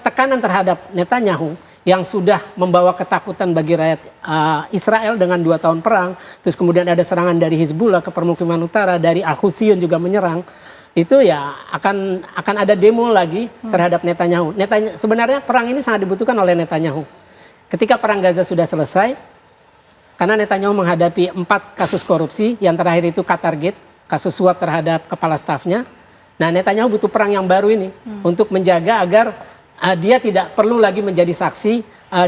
tekanan terhadap Netanyahu, yang sudah membawa ketakutan bagi rakyat Israel dengan 2 tahun perang, terus kemudian ada serangan dari Hizbullah ke permukiman utara, dari Al-Husayun juga menyerang, itu ya akan ada demo lagi terhadap Netanyahu. Sebenarnya perang ini sangat dibutuhkan oleh Netanyahu. Ketika perang Gaza sudah selesai, karena Netanyahu menghadapi 4 kasus korupsi, yang terakhir itu Qatargate, kasus suap terhadap kepala stafnya. Nah, Netanyahu butuh perang yang baru ini untuk menjaga agar dia tidak perlu lagi menjadi saksi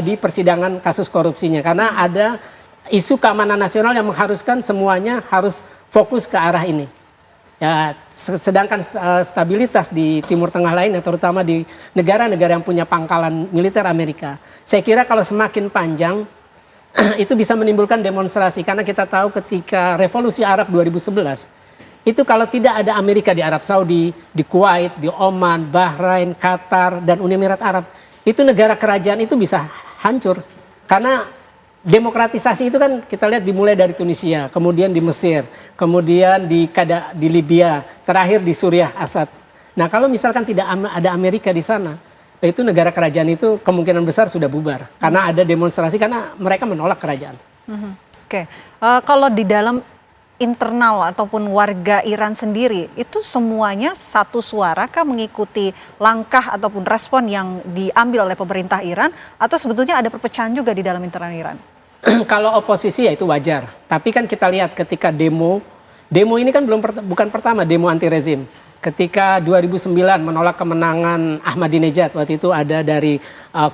di persidangan kasus korupsinya, karena ada isu keamanan nasional yang mengharuskan semuanya harus fokus ke arah ini. Ya, sedangkan stabilitas di Timur Tengah lainnya, terutama di negara-negara yang punya pangkalan militer Amerika, saya kira kalau semakin panjang itu bisa menimbulkan demonstrasi, karena kita tahu ketika revolusi Arab 2011 itu kalau tidak ada Amerika di Arab Saudi, di Kuwait, di Oman, Bahrain, Qatar, dan Uni Emirat Arab, itu negara kerajaan itu bisa hancur. Karena demokratisasi itu kan kita lihat dimulai dari Tunisia, kemudian di Mesir, kemudian di Libya, terakhir di Suriah Assad. Nah, kalau misalkan tidak ada Amerika di sana, itu negara kerajaan itu kemungkinan besar sudah bubar. Karena ada demonstrasi, karena mereka menolak kerajaan. Oke. Kalau di dalam internal ataupun warga Iran sendiri, itu semuanya satu suara kah mengikuti langkah ataupun respon yang diambil oleh pemerintah Iran, atau sebetulnya ada perpecahan juga di dalam internal Iran? Kalau oposisi ya itu wajar, tapi kan kita lihat ketika demo ini kan bukan pertama demo anti rezim. Ketika 2009 menolak kemenangan Ahmadinejad, waktu itu ada dari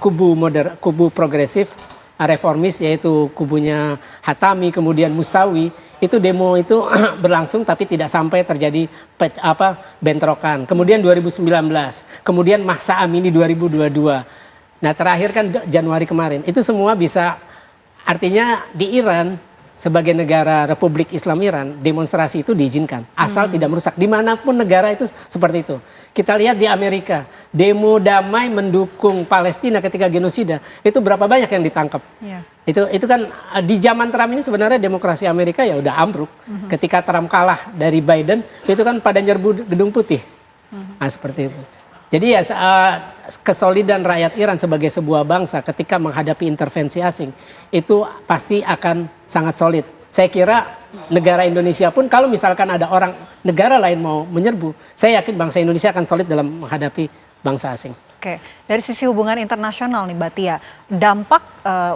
kubu progresif reformis, yaitu kubunya Hatami, kemudian Musawi. Itu demo itu berlangsung tapi tidak sampai terjadi bentrokan. Kemudian 2019, kemudian Mahsa Amini 2022. Nah, terakhir kan Januari kemarin. Itu semua bisa, artinya di Iran sebagai negara Republik Islam Iran, demonstrasi itu diizinkan asal tidak merusak. Dimanapun negara itu seperti itu. Kita lihat di Amerika, demo damai mendukung Palestina ketika genosida, itu berapa banyak yang ditangkap. Itu kan di zaman Trump ini sebenarnya demokrasi Amerika ya udah ambruk. Ketika Trump kalah dari Biden, itu kan pada nyerbu Gedung Putih. Nah, seperti itu. Jadi ya kesolidan rakyat Iran sebagai sebuah bangsa ketika menghadapi intervensi asing itu pasti akan sangat solid. Saya kira negara Indonesia pun kalau misalkan ada negara lain mau menyerbu, saya yakin bangsa Indonesia akan solid dalam menghadapi bangsa asing. Oke, dari sisi hubungan internasional nih Mbak Tia, dampak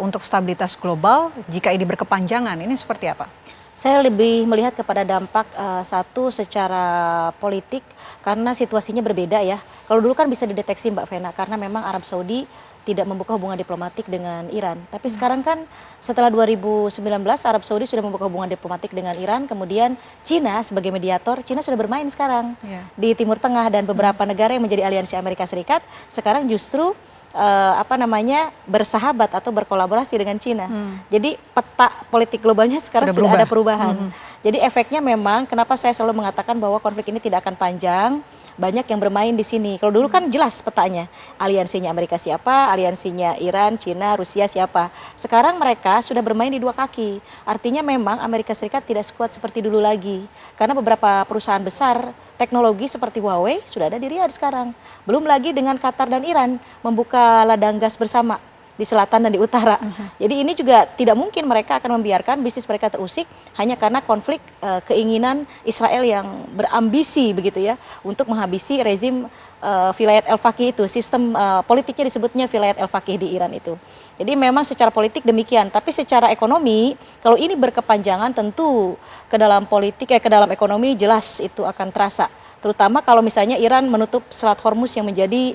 untuk stabilitas global jika ini berkepanjangan ini seperti apa? Saya lebih melihat kepada dampak satu secara politik karena situasinya berbeda ya. Kalau dulu kan bisa dideteksi Mbak Vena karena memang Arab Saudi tidak membuka hubungan diplomatik dengan Iran. Tapi sekarang kan setelah 2019 Arab Saudi sudah membuka hubungan diplomatik dengan Iran, kemudian Cina sebagai mediator, Cina sudah bermain sekarang di Timur Tengah dan beberapa negara yang menjadi aliansi Amerika Serikat sekarang justru bersahabat atau berkolaborasi dengan Cina. Jadi peta politik globalnya sekarang sudah ada perubahan. Jadi efeknya memang kenapa saya selalu mengatakan bahwa konflik ini tidak akan panjang, banyak yang bermain di sini. Kalau dulu kan jelas petanya, aliansinya Amerika siapa, aliansinya Iran, Cina, Rusia siapa. Sekarang mereka sudah bermain di dua kaki. Artinya memang Amerika Serikat tidak sekuat seperti dulu lagi. Karena beberapa perusahaan besar teknologi seperti Huawei sudah ada di Riyadh sekarang. Belum lagi dengan Qatar dan Iran membuka ladang gas bersama di selatan dan di utara. Jadi ini juga tidak mungkin mereka akan membiarkan bisnis mereka terusik hanya karena konflik keinginan Israel yang berambisi begitu ya untuk menghabisi rezim Vilayat al-Faqih itu, sistem politiknya disebutnya Vilayat al-Faqih di Iran itu. Jadi memang secara politik demikian, tapi secara ekonomi kalau ini berkepanjangan tentu ke dalam politik ke dalam ekonomi jelas itu akan terasa. Terutama kalau misalnya Iran menutup Selat Hormuz yang menjadi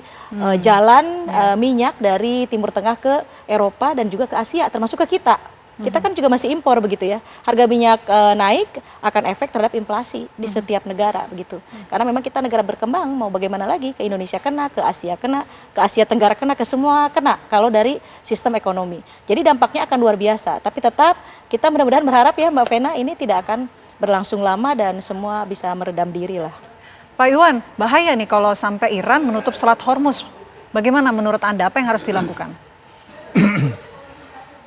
jalan minyak dari Timur Tengah ke Eropa dan juga ke Asia, termasuk ke kita. Kita kan juga masih impor begitu ya. Harga minyak naik akan efek terhadap inflasi di setiap negara begitu. Karena memang kita negara berkembang, mau bagaimana lagi, ke Indonesia kena, ke Asia Tenggara kena, ke semua kena kalau dari sistem ekonomi. Jadi dampaknya akan luar biasa. Tapi tetap kita mudah-mudahan berharap ya Mbak Vena ini tidak akan berlangsung lama dan semua bisa meredam diri lah. Pak Iwan, bahaya nih kalau sampai Iran menutup Selat Hormuz. Bagaimana menurut Anda, apa yang harus dilakukan?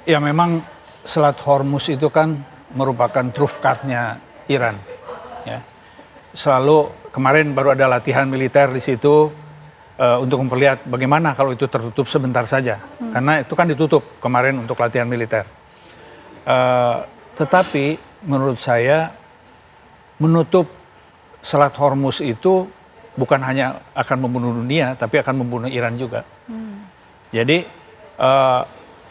Ya memang Selat Hormuz itu kan merupakan trump card-nya Iran. Ya. Selalu kemarin baru ada latihan militer di situ untuk memperlihat bagaimana kalau itu tertutup sebentar saja. Karena itu kan ditutup kemarin untuk latihan militer. Tetapi menurut saya menutup Selat Hormuz itu bukan hanya akan membunuh dunia, tapi akan membunuh Iran juga. Jadi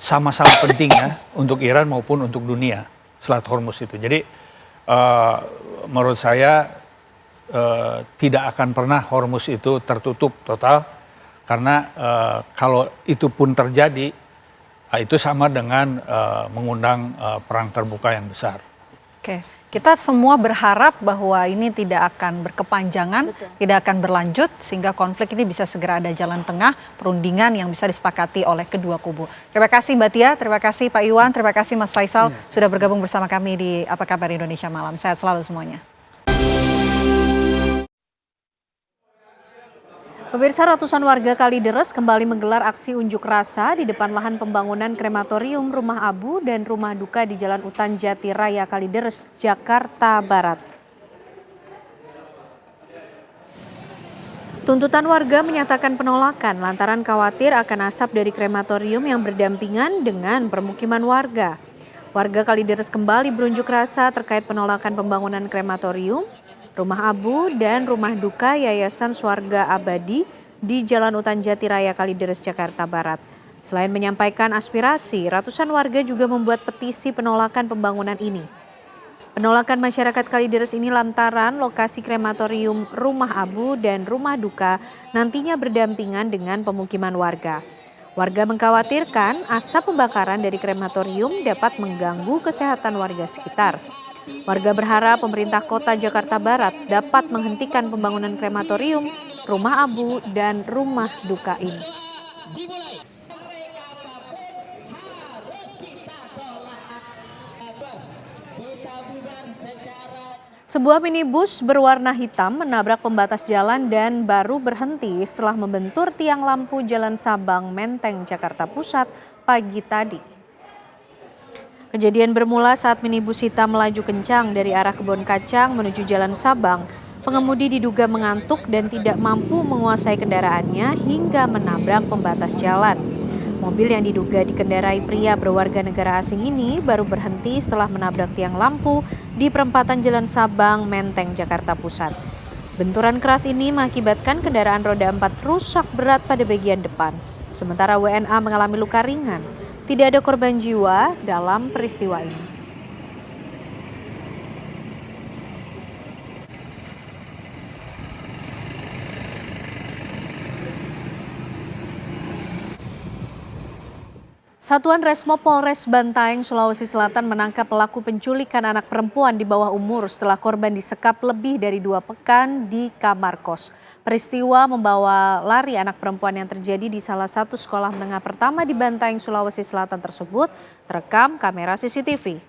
sama-sama penting ya untuk Iran maupun untuk dunia Selat Hormuz itu. Jadi menurut saya tidak akan pernah Hormuz itu tertutup total karena kalau itu pun terjadi itu sama dengan mengundang perang terbuka yang besar. Oke, kita semua berharap bahwa ini tidak akan berkepanjangan, tidak akan berlanjut sehingga konflik ini bisa segera ada jalan tengah, perundingan yang bisa disepakati oleh kedua kubu. Terima kasih Mbak Tia, terima kasih Pak Iwan, terima kasih Mas Faisal sudah bergabung bersama kami di Apa Kabar Indonesia Malam. Sehat selalu semuanya. Pemirsa, ratusan warga Kalideres kembali menggelar aksi unjuk rasa di depan lahan pembangunan krematorium Rumah Abu dan Rumah Duka di Jalan Utan Jati Raya Kalideres, Jakarta Barat. Tuntutan warga menyatakan penolakan lantaran khawatir akan asap dari krematorium yang berdampingan dengan permukiman warga. Warga Kalideres kembali berunjuk rasa terkait penolakan pembangunan krematorium, Rumah Abu dan Rumah Duka Yayasan Swarga Abadi di Jalan Utan Jati Raya Kalideres, Jakarta Barat. Selain menyampaikan aspirasi, ratusan warga juga membuat petisi penolakan pembangunan ini. Penolakan masyarakat Kalideres ini lantaran lokasi krematorium Rumah Abu dan Rumah Duka nantinya berdampingan dengan pemukiman warga. Warga mengkhawatirkan asap pembakaran dari krematorium dapat mengganggu kesehatan warga sekitar. Warga berharap pemerintah kota Jakarta Barat dapat menghentikan pembangunan krematorium, Rumah Abu, dan Rumah Duka ini. Sebuah minibus berwarna hitam menabrak pembatas jalan dan baru berhenti setelah membentur tiang lampu Jalan Sabang, Menteng, Jakarta Pusat pagi tadi. Kejadian bermula saat minibus hitam melaju kencang dari arah Kebon Kacang menuju Jalan Sabang. Pengemudi diduga mengantuk dan tidak mampu menguasai kendaraannya hingga menabrak pembatas jalan. Mobil yang diduga dikendarai pria berwarga negara asing ini baru berhenti setelah menabrak tiang lampu di perempatan Jalan Sabang, Menteng, Jakarta Pusat. Benturan keras ini mengakibatkan kendaraan roda 4 rusak berat pada bagian depan. Sementara WNA mengalami luka ringan. Tidak ada korban jiwa dalam peristiwa ini. Satuan Resmo Polres Bantaeng, Sulawesi Selatan menangkap pelaku penculikan anak perempuan di bawah umur setelah korban disekap lebih dari 2 pekan di kamar kos. Peristiwa membawa lari anak perempuan yang terjadi di salah satu sekolah menengah pertama di Bantaeng, Sulawesi Selatan tersebut terekam kamera CCTV.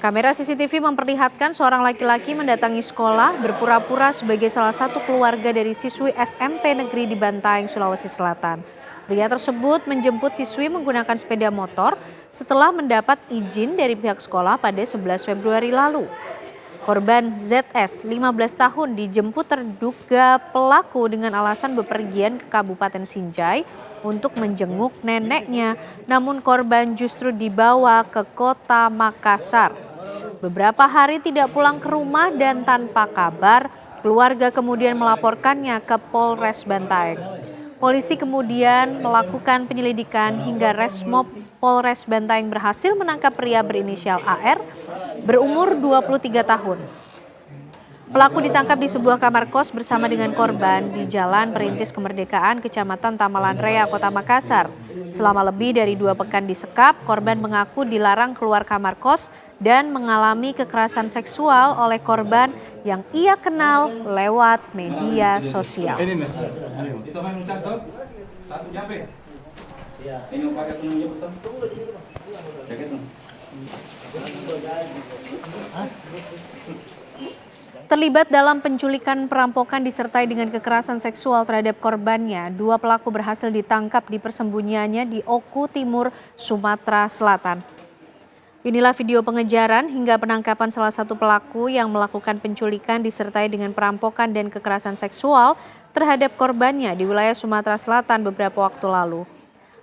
Kamera CCTV memperlihatkan seorang laki-laki mendatangi sekolah berpura-pura sebagai salah satu keluarga dari siswi SMP negeri di Bantaeng, Sulawesi Selatan. Pria tersebut menjemput siswi menggunakan sepeda motor setelah mendapat izin dari pihak sekolah pada 11 Februari lalu. Korban ZS, 15 tahun, dijemput terduga pelaku dengan alasan bepergian ke Kabupaten Sinjai untuk menjenguk neneknya, namun korban justru dibawa ke kota Makassar. Beberapa hari tidak pulang ke rumah dan tanpa kabar, keluarga kemudian melaporkannya ke Polres Bantaeng. Polisi kemudian melakukan penyelidikan hingga Resmob Polres Bantaeng berhasil menangkap pria berinisial AR berumur 23 tahun. Pelaku ditangkap di sebuah kamar kos bersama dengan korban di Jalan Perintis Kemerdekaan, Kecamatan Tamalan Rea, Kota Makassar. Selama lebih dari 2 pekan disekap, korban mengaku dilarang keluar kamar kos dan mengalami kekerasan seksual oleh korban yang ia kenal lewat media sosial. Terlibat dalam penculikan, perampokan disertai dengan kekerasan seksual terhadap korbannya, 2 pelaku berhasil ditangkap di persembunyiannya di Oku Timur, Sumatera Selatan. Inilah video pengejaran hingga penangkapan salah satu pelaku yang melakukan penculikan disertai dengan perampokan dan kekerasan seksual terhadap korbannya di wilayah Sumatera Selatan beberapa waktu lalu.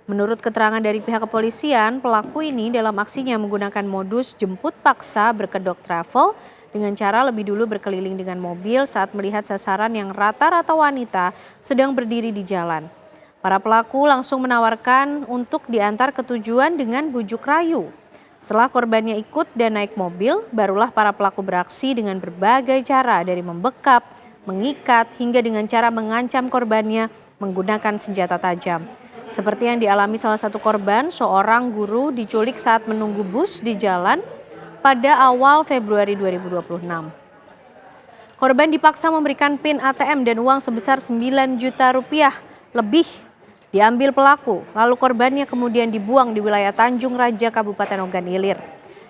Menurut keterangan dari pihak kepolisian, pelaku ini dalam aksinya menggunakan modus jemput paksa berkedok travel dengan cara lebih dulu berkeliling dengan mobil saat melihat sasaran yang rata-rata wanita sedang berdiri di jalan. Para pelaku langsung menawarkan untuk diantar ke tujuan dengan bujuk rayu. Setelah korbannya ikut dan naik mobil, barulah para pelaku beraksi dengan berbagai cara dari membekap, mengikat, hingga dengan cara mengancam korbannya menggunakan senjata tajam. Seperti yang dialami salah satu korban, seorang guru diculik saat menunggu bus di jalan pada awal Februari 2026. Korban dipaksa memberikan PIN ATM dan uang sebesar 9 juta rupiah lebih diambil pelaku, lalu korbannya kemudian dibuang di wilayah Tanjung Raja, Kabupaten Ogan Ilir.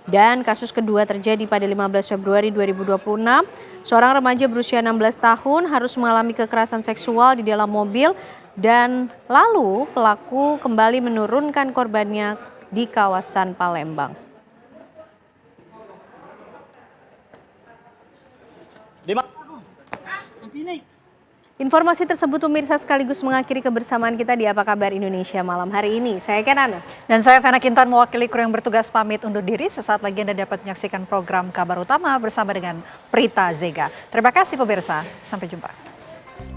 Dan kasus kedua terjadi pada 15 Februari 2026, seorang remaja berusia 16 tahun harus mengalami kekerasan seksual di dalam mobil dan lalu pelaku kembali menurunkan korbannya di kawasan Palembang. Informasi tersebut pemirsa sekaligus mengakhiri kebersamaan kita di Apa Kabar Indonesia malam hari ini. Saya Kenana. Dan saya Vena Kintan mewakili kru yang bertugas pamit undur diri. Sesaat lagi Anda dapat menyaksikan program Kabar Utama bersama dengan Prita Zega. Terima kasih pemirsa, sampai jumpa.